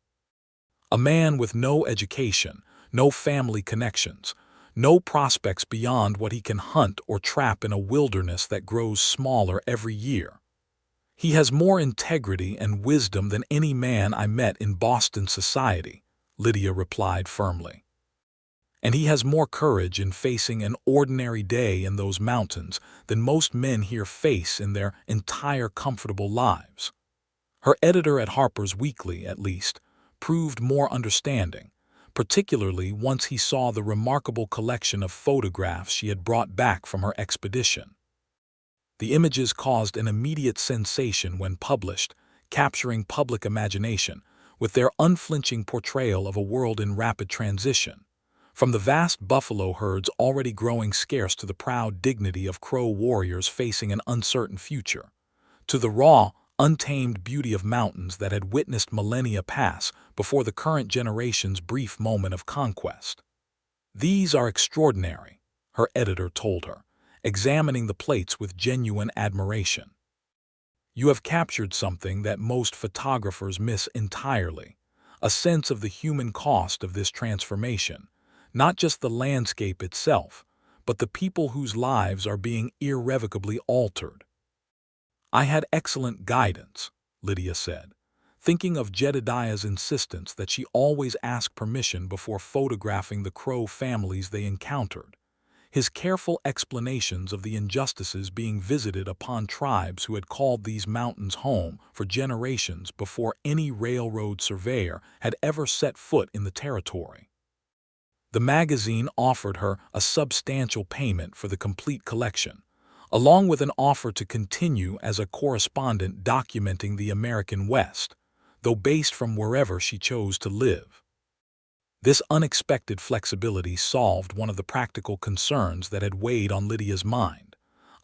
A man with no education, no family connections, no prospects beyond what he can hunt or trap in a wilderness that grows smaller every year." "He has more integrity and wisdom than any man I met in Boston society," Lydia replied firmly. "And he has more courage in facing an ordinary day in those mountains than most men here face in their entire comfortable lives." Her editor at Harper's Weekly, at least, proved more understanding, particularly once he saw the remarkable collection of photographs she had brought back from her expedition. The images caused an immediate sensation when published, capturing public imagination with their unflinching portrayal of a world in rapid transition. From the vast buffalo herds already growing scarce to the proud dignity of Crow warriors facing an uncertain future, to the raw, untamed beauty of mountains that had witnessed millennia pass before the current generation's brief moment of conquest. "These are extraordinary," her editor told her, examining the plates with genuine admiration. "You have captured something that most photographers miss entirely, a sense of the human cost of this transformation, not just the landscape itself, but the people whose lives are being irrevocably altered." "I had excellent guidance," Lydia said, thinking of Jedediah's insistence that she always ask permission before photographing the Crow families they encountered. His careful explanations of the injustices being visited upon tribes who had called these mountains home for generations before any railroad surveyor had ever set foot in the territory. The magazine offered her a substantial payment for the complete collection, along with an offer to continue as a correspondent documenting the American West, though based from wherever she chose to live. This unexpected flexibility solved one of the practical concerns that had weighed on Lydia's mind,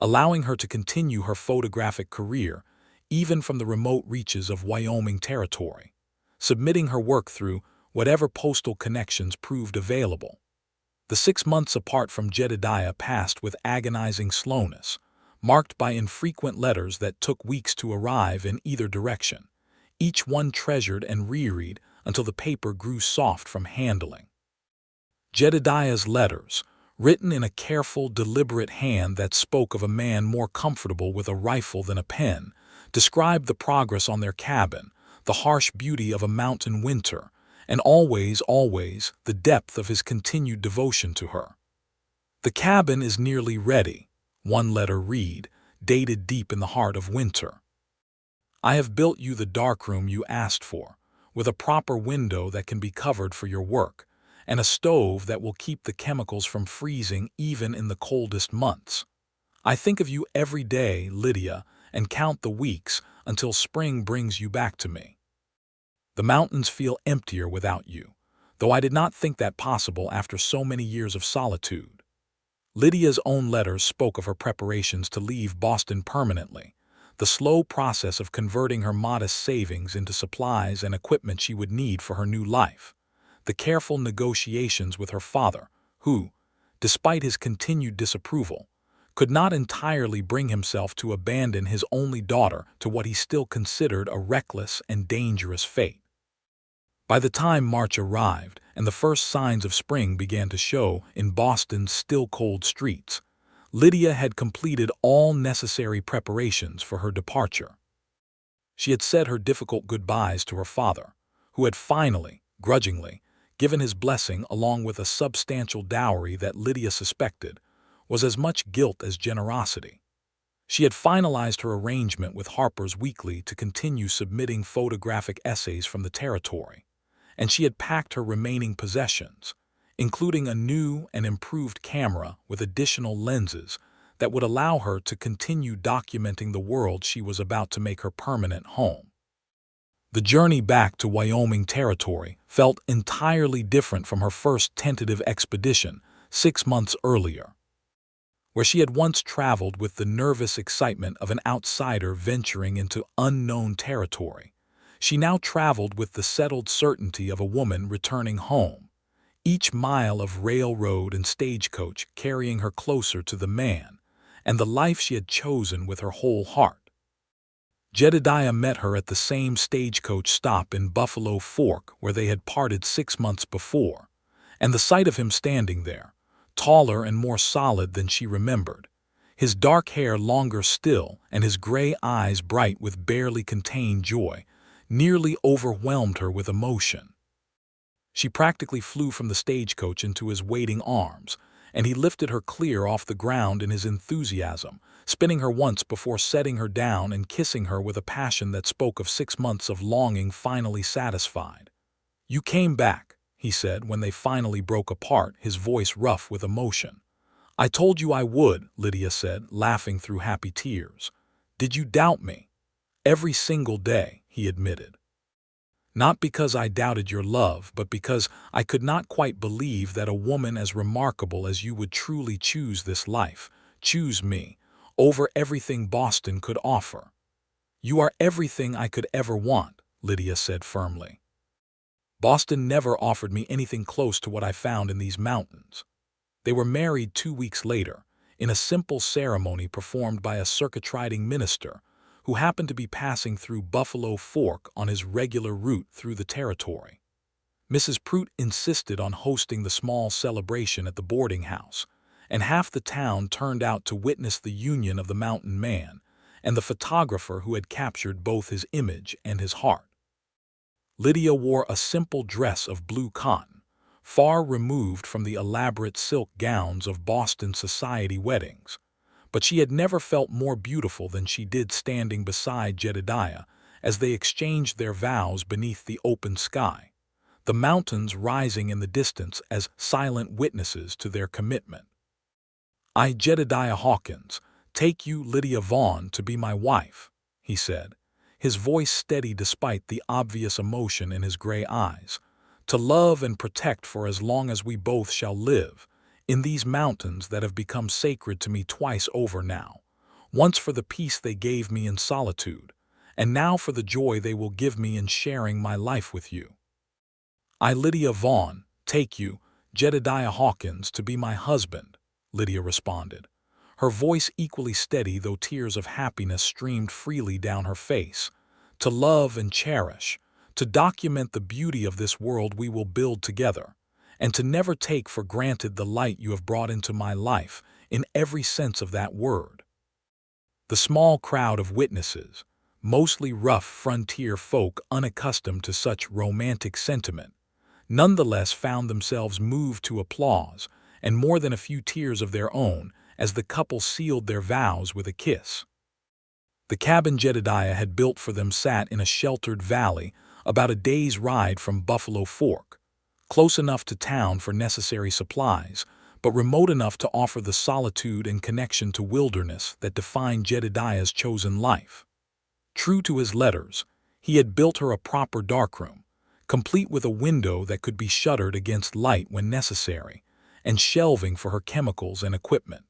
allowing her to continue her photographic career even from the remote reaches of Wyoming Territory, submitting her work through whatever postal connections proved available. The 6 months apart from Jedediah passed with agonizing slowness, marked by infrequent letters that took weeks to arrive in either direction, each one treasured and reread until the paper grew soft from handling. Jedediah's letters, written in a careful, deliberate hand that spoke of a man more comfortable with a rifle than a pen, described the progress on their cabin, the harsh beauty of a mountain winter, and always, the depth of his continued devotion to her. "The cabin is nearly ready," one letter read, dated deep in the heart of winter. "I have built you the darkroom you asked for, with a proper window that can be covered for your work, and a stove that will keep the chemicals from freezing even in the coldest months. I think of you every day, Lydia, and count the weeks until spring brings you back to me. The mountains feel emptier without you, though I did not think that possible after so many years of solitude." Lydia's own letters spoke of her preparations to leave Boston permanently, the slow process of converting her modest savings into supplies and equipment she would need for her new life, the careful negotiations with her father, who, despite his continued disapproval, could not entirely bring himself to abandon his only daughter to what he still considered a reckless and dangerous fate. By the time March arrived and the first signs of spring began to show in Boston's still cold streets, Lydia had completed all necessary preparations for her departure. She had said her difficult goodbyes to her father, who had finally, grudgingly, given his blessing along with a substantial dowry that Lydia suspected was as much guilt as generosity. She had finalized her arrangement with Harper's Weekly to continue submitting photographic essays from the territory, and she had packed her remaining possessions, including a new and improved camera with additional lenses that would allow her to continue documenting the world she was about to make her permanent home. The journey back to Wyoming Territory felt entirely different from her first tentative expedition 6 months earlier. Where she had once traveled with the nervous excitement of an outsider venturing into unknown territory, she now traveled with the settled certainty of a woman returning home, each mile of railroad and stagecoach carrying her closer to the man and the life she had chosen with her whole heart. Jedediah met her at the same stagecoach stop in Buffalo Fork where they had parted 6 months before, and the sight of him standing there, taller and more solid than she remembered, his dark hair longer still and his gray eyes bright with barely contained joy, nearly overwhelmed her with emotion. She practically flew from the stagecoach into his waiting arms, and he lifted her clear off the ground in his enthusiasm, spinning her once before setting her down and kissing her with a passion that spoke of 6 months of longing finally satisfied. "You came back," he said when they finally broke apart, his voice rough with emotion. "I told you I would," Lydia said, laughing through happy tears. "Did you doubt me?" "Every single day," he admitted. "Not because I doubted your love, but because I could not quite believe that a woman as remarkable as you would truly choose this life, choose me, over everything Boston could offer." "You are everything I could ever want," Lydia said firmly. "Boston never offered me anything close to what I found in these mountains." They were married 2 weeks later, in a simple ceremony performed by a circuit-riding minister who happened to be passing through Buffalo Fork on his regular route through the territory. Mrs. Prout insisted on hosting the small celebration at the boarding house, and half the town turned out to witness the union of the mountain man and the photographer who had captured both his image and his heart. Lydia wore a simple dress of blue cotton, far removed from the elaborate silk gowns of Boston society weddings, but she had never felt more beautiful than she did standing beside Jedediah as they exchanged their vows beneath the open sky, the mountains rising in the distance as silent witnesses to their commitment. "I, Jedediah Hawkins, take you, Lydia Vaughn, to be my wife," he said, his voice steady despite the obvious emotion in his gray eyes, "to love and protect for as long as we both shall live, in these mountains that have become sacred to me twice over now, once for the peace they gave me in solitude, and now for the joy they will give me in sharing my life with you. I, Lydia Vaughn, take you, Jedediah Hawkins, to be my husband," Lydia responded, her voice equally steady though tears of happiness streamed freely down her face, "to love and cherish, to document the beauty of this world we will build together, and to never take for granted the light you have brought into my life in every sense of that word." The small crowd of witnesses, mostly rough frontier folk unaccustomed to such romantic sentiment, nonetheless found themselves moved to applause and more than a few tears of their own as the couple sealed their vows with a kiss. The cabin Jedediah had built for them sat in a sheltered valley about a day's ride from Buffalo Fork, close enough to town for necessary supplies, but remote enough to offer the solitude and connection to wilderness that defined Jedediah's chosen life. True to his letters, he had built her a proper darkroom, complete with a window that could be shuttered against light when necessary, and shelving for her chemicals and equipment.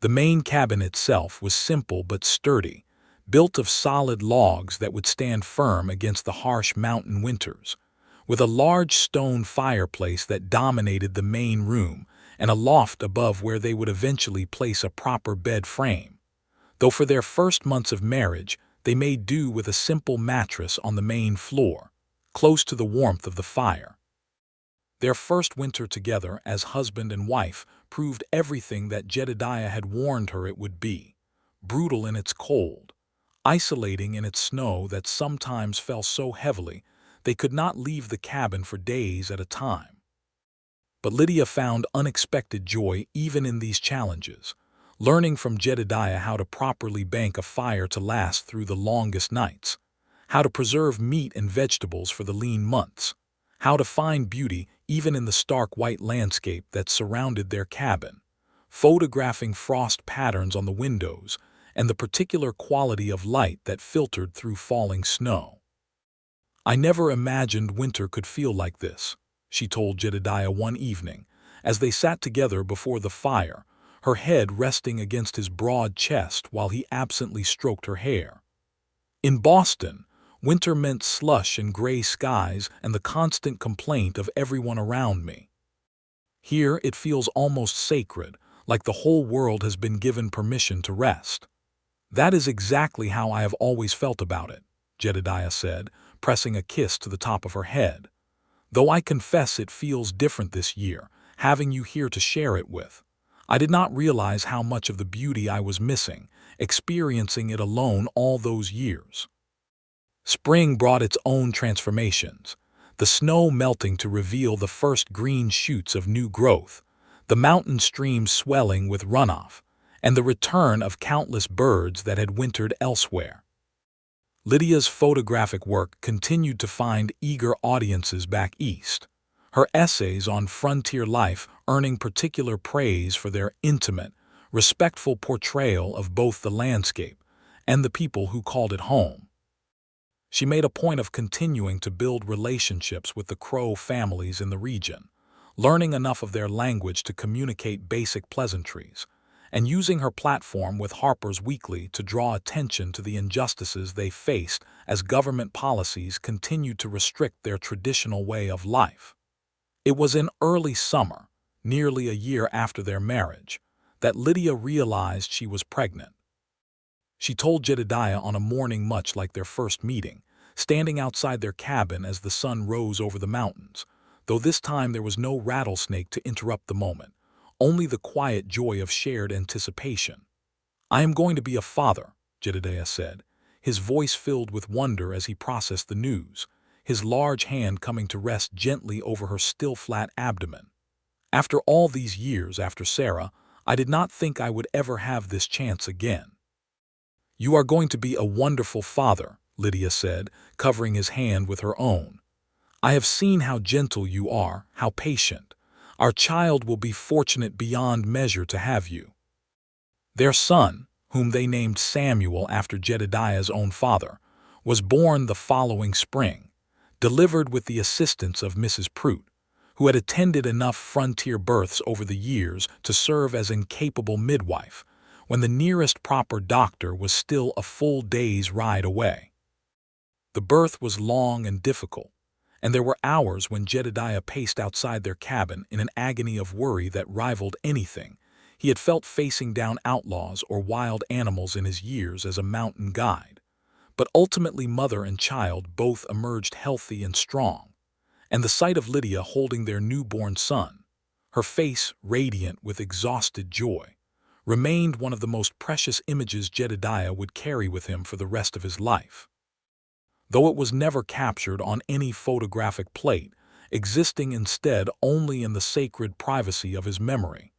The main cabin itself was simple but sturdy, built of solid logs that would stand firm against the harsh mountain winters, with a large stone fireplace that dominated the main room and a loft above where they would eventually place a proper bed frame, though for their first months of marriage they made do with a simple mattress on the main floor, close to the warmth of the fire. Their first winter together as husband and wife proved everything that Jedediah had warned her it would be: brutal in its cold, isolating in its snow that sometimes fell so heavily they could not leave the cabin for days at a time. But Lydia found unexpected joy even in these challenges, learning from Jedediah how to properly bank a fire to last through the longest nights, how to preserve meat and vegetables for the lean months, how to find beauty even in the stark white landscape that surrounded their cabin, photographing frost patterns on the windows and the particular quality of light that filtered through falling snow. "I never imagined winter could feel like this," she told Jedediah one evening, as they sat together before the fire, her head resting against his broad chest while he absently stroked her hair. "In Boston, winter meant slush and gray skies and the constant complaint of everyone around me. Here it feels almost sacred, like the whole world has been given permission to rest." "That is exactly how I have always felt about it," Jedediah said, pressing a kiss to the top of her head. "Though I confess it feels different this year, having you here to share it with. I did not realize how much of the beauty I was missing, experiencing it alone all those years. Spring brought its own transformations, the snow melting to reveal the first green shoots of new growth, the mountain streams swelling with runoff, and the return of countless birds that had wintered elsewhere. Lydia's photographic work continued to find eager audiences back east, her essays on frontier life earning particular praise for their intimate, respectful portrayal of both the landscape and the people who called it home. She made a point of continuing to build relationships with the Crow families in the region, learning enough of their language to communicate basic pleasantries, and using her platform with Harper's Weekly to draw attention to the injustices they faced as government policies continued to restrict their traditional way of life. It was in early summer, nearly a year after their marriage, that Lydia realized she was pregnant. She told Jedediah on a morning much like their first meeting, standing outside their cabin as the sun rose over the mountains, though this time there was no rattlesnake to interrupt the moment, only the quiet joy of shared anticipation. "I am going to be a father," Jedediah said, his voice filled with wonder as he processed the news, his large hand coming to rest gently over her still flat abdomen. "After all these years after Sarah, I did not think I would ever have this chance again." "You are going to be a wonderful father," Lydia said, covering his hand with her own. "I have seen how gentle you are, how patient. Our child will be fortunate beyond measure to have you." Their son, whom they named Samuel after Jedediah's own father, was born the following spring, delivered with the assistance of Mrs. Prout, who had attended enough frontier births over the years to serve as incapable midwife, when the nearest proper doctor was still a full day's ride away. The birth was long and difficult, and there were hours when Jedediah paced outside their cabin in an agony of worry that rivaled anything he had felt facing down outlaws or wild animals in his years as a mountain guide. But ultimately mother and child both emerged healthy and strong, and the sight of Lydia holding their newborn son, her face radiant with exhausted joy, remained one of the most precious images Jedediah would carry with him for the rest of his life. Though it was never captured on any photographic plate, existing instead only in the sacred privacy of his memory.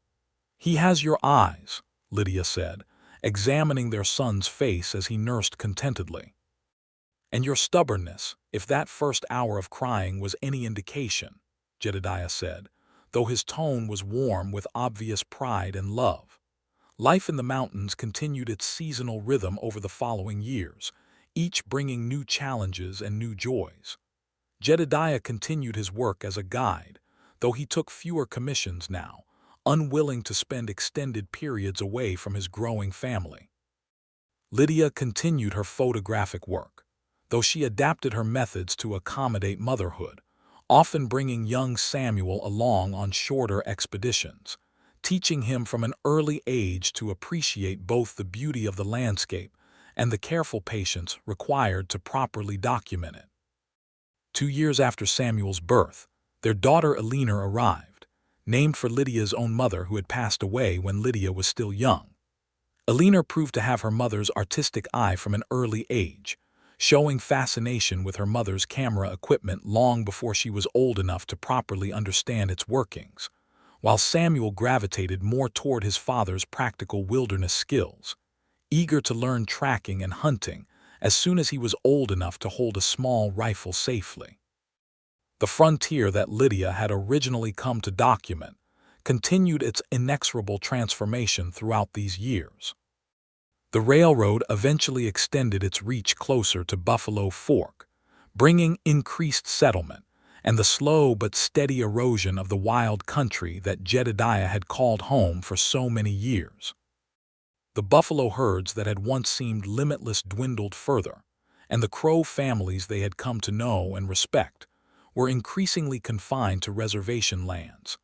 "He has your eyes," Lydia said, examining their son's face as he nursed contentedly. "And your stubbornness, if that first hour of crying was any indication," Jedediah said, though his tone was warm with obvious pride and love. Life in the mountains continued its seasonal rhythm over the following years, each bringing new challenges and new joys. Jedediah continued his work as a guide, though he took fewer commissions now, unwilling to spend extended periods away from his growing family. Lydia continued her photographic work, though she adapted her methods to accommodate motherhood, often bringing young Samuel along on shorter expeditions, teaching him from an early age to appreciate both the beauty of the landscape and the careful patience required to properly document it. 2 years after Samuel's birth, their daughter Eleanor arrived, named for Lydia's own mother who had passed away when Lydia was still young. Eleanor proved to have her mother's artistic eye from an early age, showing fascination with her mother's camera equipment long before she was old enough to properly understand its workings, while Samuel gravitated more toward his father's practical wilderness skills, eager to learn tracking and hunting as soon as he was old enough to hold a small rifle safely. The frontier that Lydia had originally come to document continued its inexorable transformation throughout these years. The railroad eventually extended its reach closer to Buffalo Fork, bringing increased settlement and the slow but steady erosion of the wild country that Jedediah had called home for so many years. The buffalo herds that had once seemed limitless dwindled further, and the Crow families they had come to know and respect were increasingly confined to reservation lands,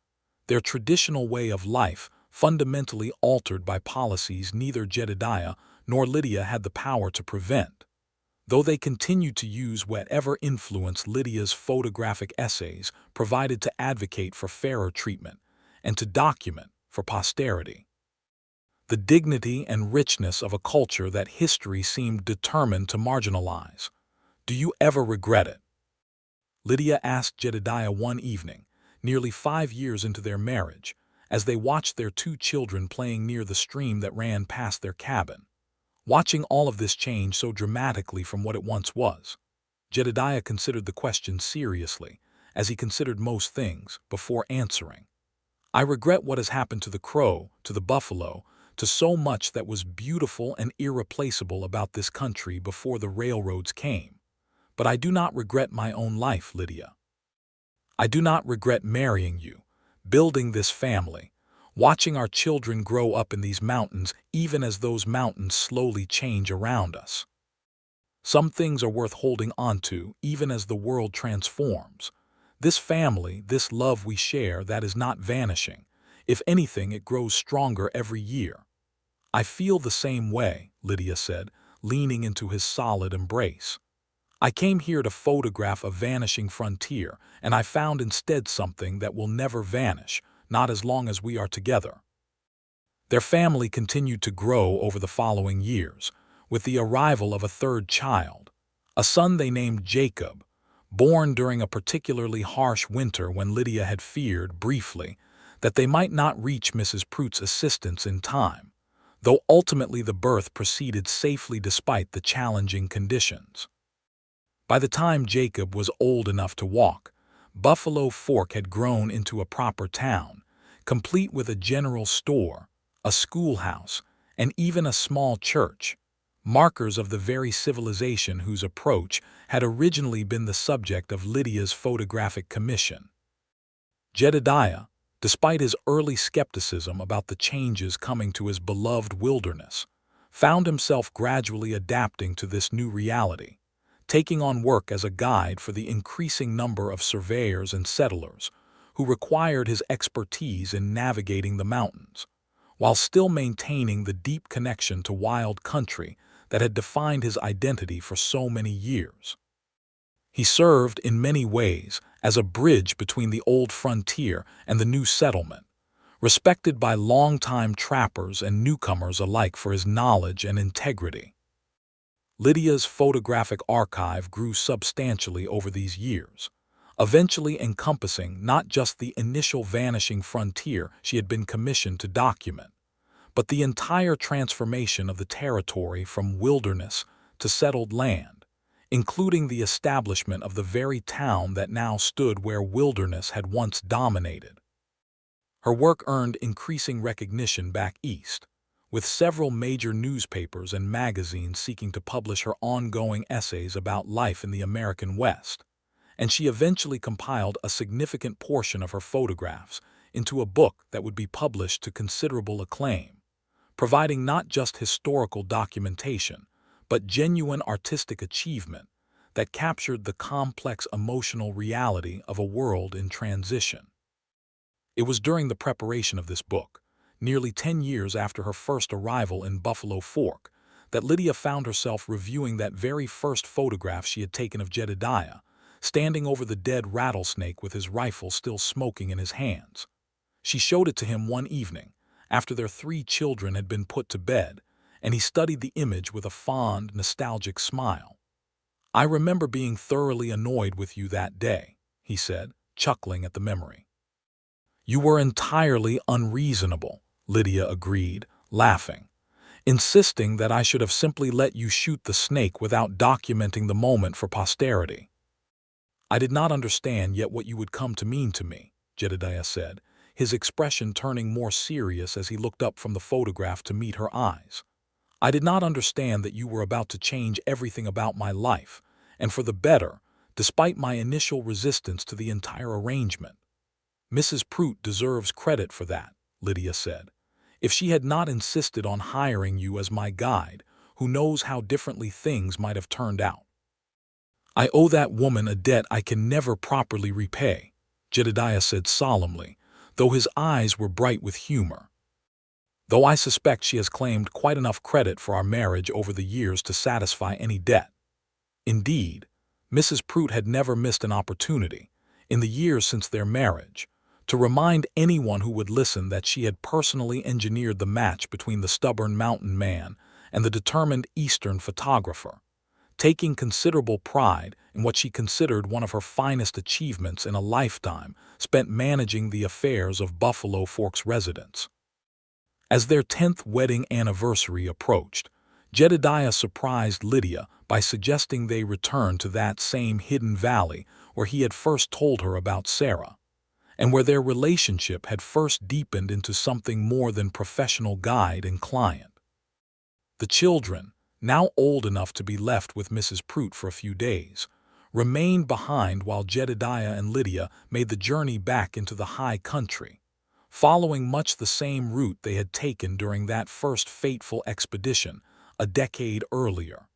their traditional way of life fundamentally altered by policies neither Jedediah nor Lydia had the power to prevent. Though they continued to use whatever influence Lydia's photographic essays provided to advocate for fairer treatment and to document, for posterity. The dignity and richness of a culture that history seemed determined to marginalize. Do you ever regret it? Lydia asked Jedediah one evening, nearly 5 years into their marriage, as they watched their 2 children playing near the stream that ran past their cabin. Watching all of this change so dramatically from what it once was, Jedediah considered the question seriously, as he considered most things, before answering. I regret what has happened to the crow, to the buffalo, to so much that was beautiful and irreplaceable about this country before the railroads came. But I do not regret my own life, Lydia. I do not regret marrying you, building this family, watching our children grow up in these mountains even as those mountains slowly change around us. Some things are worth holding on to even as the world transforms. This family, this love we share, that is not vanishing. If anything, it grows stronger every year. I feel the same way, Lydia said, leaning into his solid embrace. I came here to photograph a vanishing frontier, and I found instead something that will never vanish, not as long as we are together. Their family continued to grow over the following years, with the arrival of a 3rd child, a son they named Jacob, born during a particularly harsh winter when Lydia had feared, briefly, that they might not reach Mrs. Pruitt's assistance in time, though ultimately the birth proceeded safely despite the challenging conditions. By the time Jacob was old enough to walk, Buffalo Fork had grown into a proper town, complete with a general store, a schoolhouse, and even a small church, markers of the very civilization whose approach had originally been the subject of Lydia's photographic commission. Jedediah, despite his early skepticism about the changes coming to his beloved wilderness, found himself gradually adapting to this new reality, taking on work as a guide for the increasing number of surveyors and settlers who required his expertise in navigating the mountains, while still maintaining the deep connection to wild country that had defined his identity for so many years. He served, in many ways, as a bridge between the old frontier and the new settlement, respected by longtime trappers and newcomers alike for his knowledge and integrity. Lydia's photographic archive grew substantially over these years, eventually encompassing not just the initial vanishing frontier she had been commissioned to document, but the entire transformation of the territory from wilderness to settled land, including the establishment of the very town that now stood where wilderness had once dominated. Her work earned increasing recognition back east, with several major newspapers and magazines seeking to publish her ongoing essays about life in the American West, and she eventually compiled a significant portion of her photographs into a book that would be published to considerable acclaim, providing not just historical documentation, but genuine artistic achievement that captured the complex emotional reality of a world in transition. It was during the preparation of this book, nearly 10 years after her first arrival in Buffalo Fork, that Lydia found herself reviewing that very first photograph she had taken of Jedediah, standing over the dead rattlesnake with his rifle still smoking in his hands. She showed it to him one evening, after their 3 children had been put to bed, and he studied the image with a fond, nostalgic smile. "I remember being thoroughly annoyed with you that day," he said, chuckling at the memory. "You were entirely unreasonable," Lydia agreed, laughing, insisting that I should have simply let you shoot the snake without documenting the moment for posterity. "I did not understand yet what you would come to mean to me," Jedediah said, his expression turning more serious as he looked up from the photograph to meet her eyes. "I did not understand that you were about to change everything about my life, and for the better, despite my initial resistance to the entire arrangement." "Mrs. Pruitt deserves credit for that," Lydia said. "If she had not insisted on hiring you as my guide, who knows how differently things might have turned out." "I owe that woman a debt I can never properly repay," Jedediah said solemnly, though his eyes were bright with humor. "Though I suspect she has claimed quite enough credit for our marriage over the years to satisfy any debt." Indeed, Mrs. Pruitt had never missed an opportunity, in the years since their marriage, to to remind anyone who would listen that she had personally engineered the match between the stubborn mountain man and the determined Eastern photographer, taking considerable pride in what she considered one of her finest achievements in a lifetime spent managing the affairs of Buffalo Forks residents. As their 10th wedding anniversary approached, Jedediah surprised Lydia by suggesting they return to that same hidden valley where he had first told her about Sarah, and where their relationship had first deepened into something more than professional guide and client. The children, now old enough to be left with Mrs. Prout for a few days, remained behind while Jedediah and Lydia made the journey back into the high country, following much the same route they had taken during that first fateful expedition a decade earlier.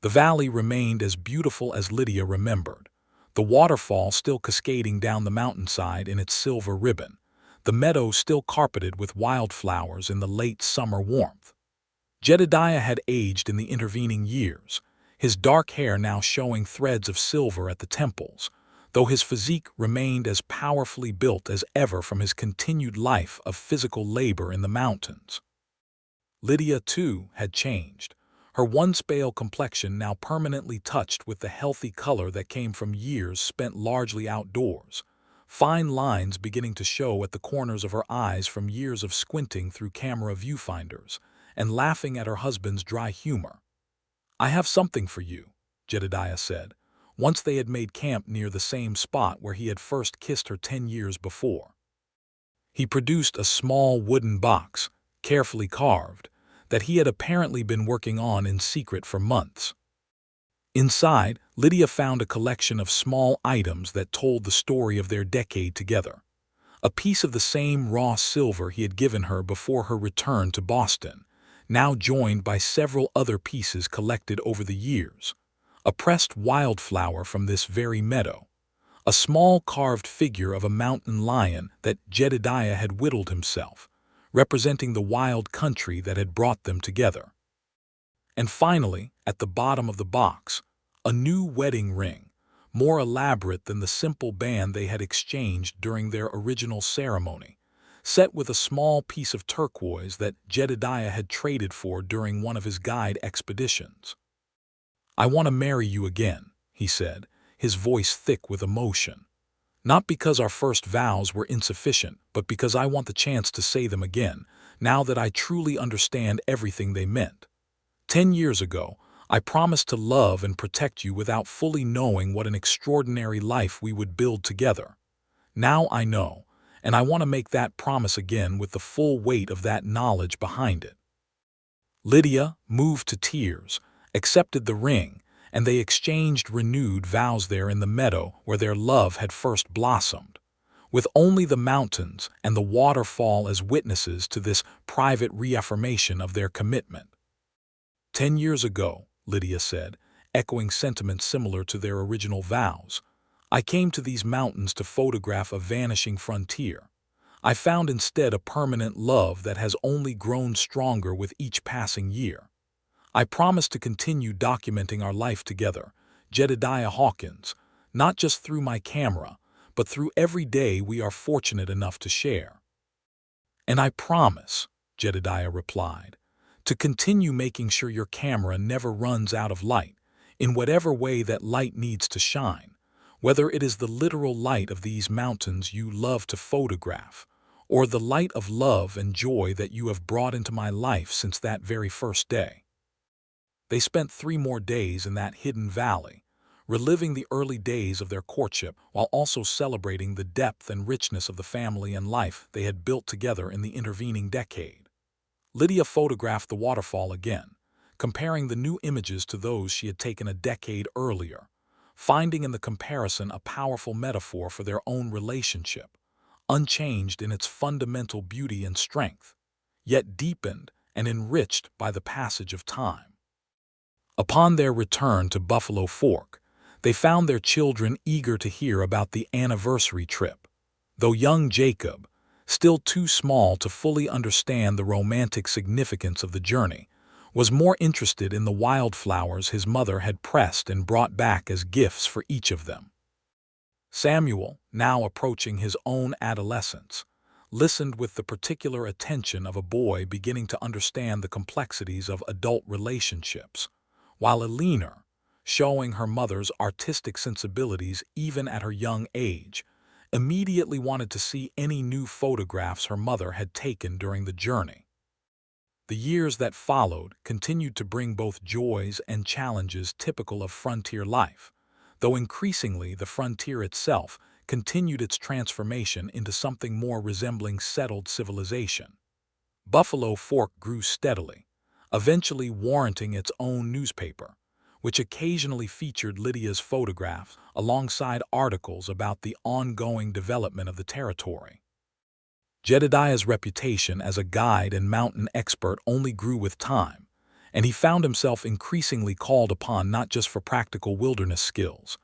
The valley remained as beautiful as Lydia remembered, the waterfall still cascading down the mountainside in its silver ribbon, the meadow still carpeted with wildflowers in the late summer warmth. Jedediah had aged in the intervening years, his dark hair now showing threads of silver at the temples, though his physique remained as powerfully built as ever from his continued life of physical labor in the mountains. Lydia, too, had changed, her once pale complexion now permanently touched with the healthy color that came from years spent largely outdoors, fine lines beginning to show at the corners of her eyes from years of squinting through camera viewfinders and laughing at her husband's dry humor. "I have something for you," Jedediah said, once they had made camp near the same spot where he had first kissed her 10 years before. He produced a small wooden box, carefully carved, that he had apparently been working on in secret for months. Inside, Lydia found a collection of small items that told the story of their decade together. A piece of the same raw silver he had given her before her return to Boston, now joined by several other pieces collected over the years, a pressed wildflower from this very meadow, a small carved figure of a mountain lion that Jedediah had whittled himself, representing the wild country that had brought them together. And finally, at the bottom of the box, a new wedding ring, more elaborate than the simple band they had exchanged during their original ceremony, set with a small piece of turquoise that Jedediah had traded for during one of his guide expeditions. "I want to marry you again," he said, his voice thick with emotion. "Not because our first vows were insufficient, but because I want the chance to say them again, now that I truly understand everything they meant. 10 years ago, I promised to love and protect you without fully knowing what an extraordinary life we would build together. Now I know, and I want to make that promise again with the full weight of that knowledge behind it." Lydia, moved to tears, accepted the ring, and they exchanged renewed vows there in the meadow where their love had first blossomed, with only the mountains and the waterfall as witnesses to this private reaffirmation of their commitment. "10 years ago," Lydia said, echoing sentiments similar to their original vows, "I came to these mountains to photograph a vanishing frontier. I found instead a permanent love that has only grown stronger with each passing year. I promise to continue documenting our life together, Jedediah Hawkins, not just through my camera, but through every day we are fortunate enough to share." "And I promise," Jedediah replied, "to continue making sure your camera never runs out of light, in whatever way that light needs to shine, whether it is the literal light of these mountains you love to photograph, or the light of love and joy that you have brought into my life since that very first day." They spent 3 more days in that hidden valley, reliving the early days of their courtship while also celebrating the depth and richness of the family and life they had built together in the intervening decade. Lydia photographed the waterfall again, comparing the new images to those she had taken a decade earlier, finding in the comparison a powerful metaphor for their own relationship, unchanged in its fundamental beauty and strength, yet deepened and enriched by the passage of time. Upon their return to Buffalo Fork, they found their children eager to hear about the anniversary trip, though young Jacob, still too small to fully understand the romantic significance of the journey, was more interested in the wildflowers his mother had pressed and brought back as gifts for each of them. Samuel, now approaching his own adolescence, listened with the particular attention of a boy beginning to understand the complexities of adult relationships, while Eleanor, showing her mother's artistic sensibilities even at her young age, immediately wanted to see any new photographs her mother had taken during the journey. The years that followed continued to bring both joys and challenges typical of frontier life, though increasingly the frontier itself continued its transformation into something more resembling settled civilization. Buffalo Fork grew steadily, eventually warranting its own newspaper, which occasionally featured Lydia's photographs alongside articles about the ongoing development of the territory. Jedediah's reputation as a guide and mountain expert only grew with time, and he found himself increasingly called upon not just for practical wilderness skills,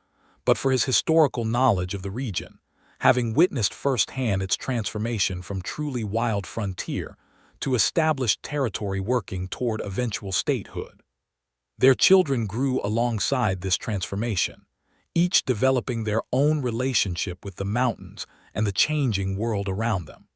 but for his historical knowledge of the region, having witnessed firsthand its transformation from truly wild frontier to established territory working toward eventual statehood. Their children grew alongside this transformation, each developing their own relationship with the mountains and the changing world around them.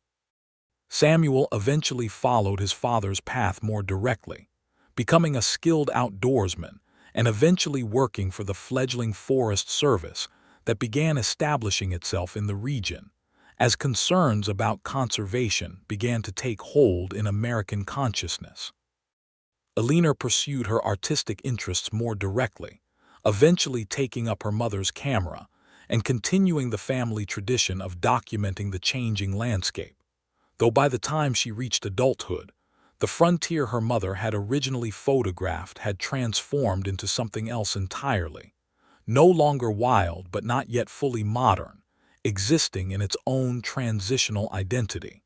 Samuel eventually followed his father's path more directly, becoming a skilled outdoorsman and eventually working for the fledgling Forest Service that began establishing itself in the region, as concerns about conservation began to take hold in American consciousness. Eleanor pursued her artistic interests more directly, eventually taking up her mother's camera and continuing the family tradition of documenting the changing landscape, though by the time she reached adulthood, the frontier her mother had originally photographed had transformed into something else entirely, no longer wild but not yet fully modern, existing in its own transitional identity.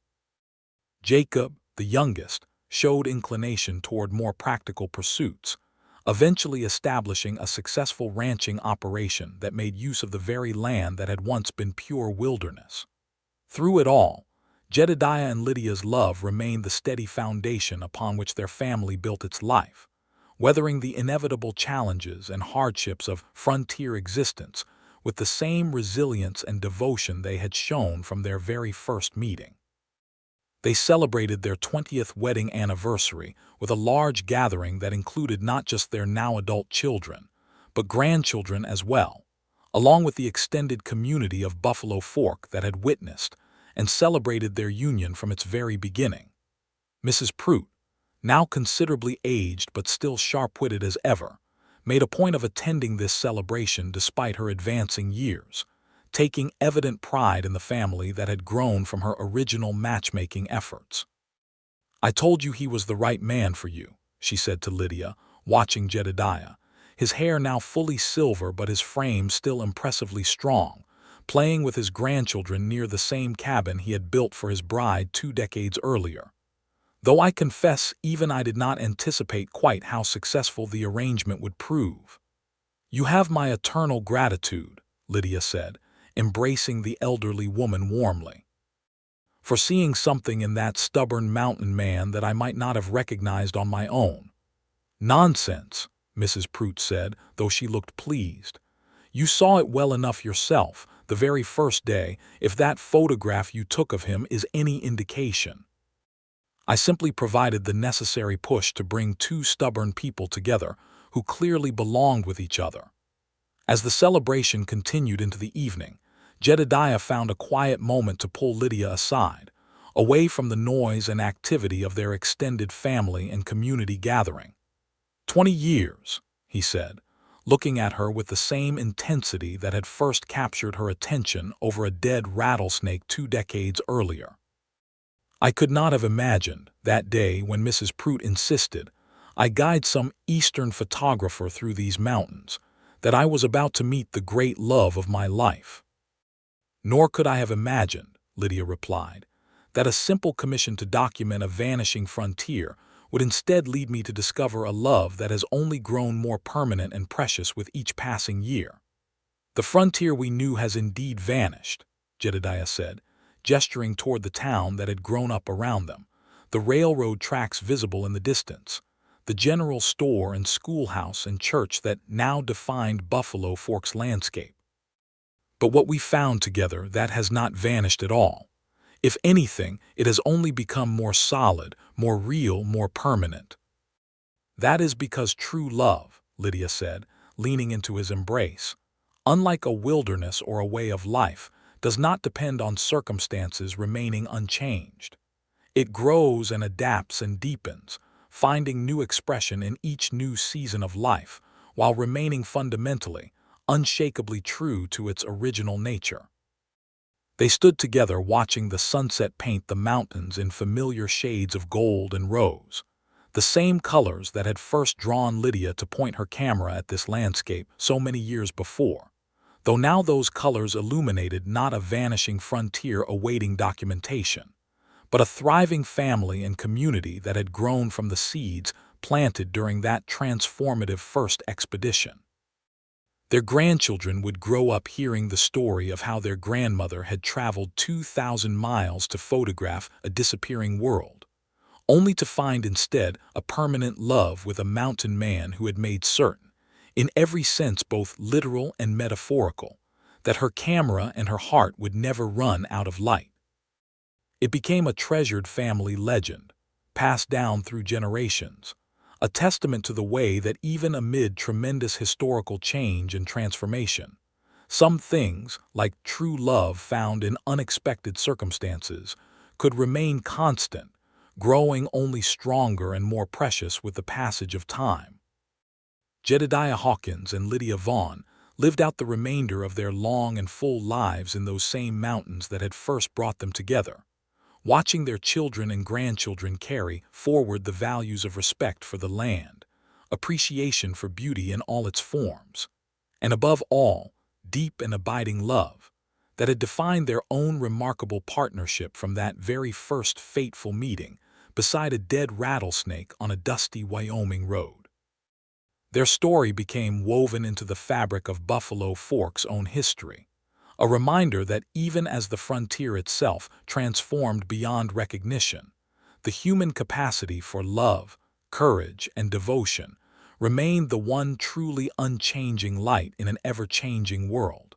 Jacob, the youngest, showed inclination toward more practical pursuits, eventually establishing a successful ranching operation that made use of the very land that had once been pure wilderness. Through it all, Jedediah and Lydia's love remained the steady foundation upon which their family built its life, weathering the inevitable challenges and hardships of frontier existence with the same resilience and devotion they had shown from their very first meeting. They celebrated their 20th wedding anniversary with a large gathering that included not just their now-adult children, but grandchildren as well, along with the extended community of Buffalo Fork that had witnessed and celebrated their union from its very beginning. Mrs. Prout, now considerably aged but still sharp-witted as ever, made a point of attending this celebration despite her advancing years, taking evident pride in the family that had grown from her original matchmaking efforts. "I told you he was the right man for you," she said to Lydia, watching Jedediah, his hair now fully silver but his frame still impressively strong, playing with his grandchildren near the same cabin he had built for his bride 2 decades earlier. "Though I confess even I did not anticipate quite how successful the arrangement would prove." "You have my eternal gratitude," Lydia said, embracing the elderly woman warmly, "for seeing something in that stubborn mountain man that I might not have recognized on my own." "Nonsense," Mrs. Prout said, though she looked pleased. "You saw it well enough yourself, the very first day, if that photograph you took of him is any indication. I simply provided the necessary push to bring 2 stubborn people together who clearly belonged with each other." As the celebration continued into the evening, Jedediah found a quiet moment to pull Lydia aside, away from the noise and activity of their extended family and community gathering. "20 years," he said, looking at her with the same intensity that had first captured her attention over a dead rattlesnake 2 decades earlier. "I could not have imagined, that day when Mrs. Prout insisted I guide some Eastern photographer through these mountains, that I was about to meet the great love of my life." "Nor could I have imagined," Lydia replied, "that a simple commission to document a vanishing frontier would instead lead me to discover a love that has only grown more permanent and precious with each passing year." "The frontier we knew has indeed vanished," Jedediah said, gesturing toward the town that had grown up around them, the railroad tracks visible in the distance, the general store and schoolhouse and church that now defined Buffalo Fork's landscape. But what we found together, that has not vanished at all. If anything, it has only become more solid, more real, more permanent. That is because true love, Lydia said, leaning into his embrace, unlike a wilderness or a way of life, does not depend on circumstances remaining unchanged. It grows and adapts and deepens, finding new expression in each new season of life, while remaining fundamentally, unshakably true to its original nature. They stood together watching the sunset paint the mountains in familiar shades of gold and rose, the same colors that had first drawn Lydia to point her camera at this landscape so many years before, though now those colors illuminated not a vanishing frontier awaiting documentation, but a thriving family and community that had grown from the seeds planted during that transformative first expedition. Their grandchildren would grow up hearing the story of how their grandmother had traveled 2,000 miles to photograph a disappearing world, only to find instead a permanent love with a mountain man who had made certain, in every sense both literal and metaphorical, that her camera and her heart would never run out of light. It became a treasured family legend, passed down through generations, a testament to the way that even amid tremendous historical change and transformation, some things, like true love found in unexpected circumstances, could remain constant, growing only stronger and more precious with the passage of time. Jedediah Hawkins and Lydia Vaughn lived out the remainder of their long and full lives in those same mountains that had first brought them together, watching their children and grandchildren carry forward the values of respect for the land, appreciation for beauty in all its forms, and above all, deep and abiding love that had defined their own remarkable partnership from that very first fateful meeting beside a dead rattlesnake on a dusty Wyoming road. Their story became woven into the fabric of Buffalo Fork's own history, a reminder that even as the frontier itself transformed beyond recognition, the human capacity for love, courage, and devotion remained the one truly unchanging light in an ever-changing world.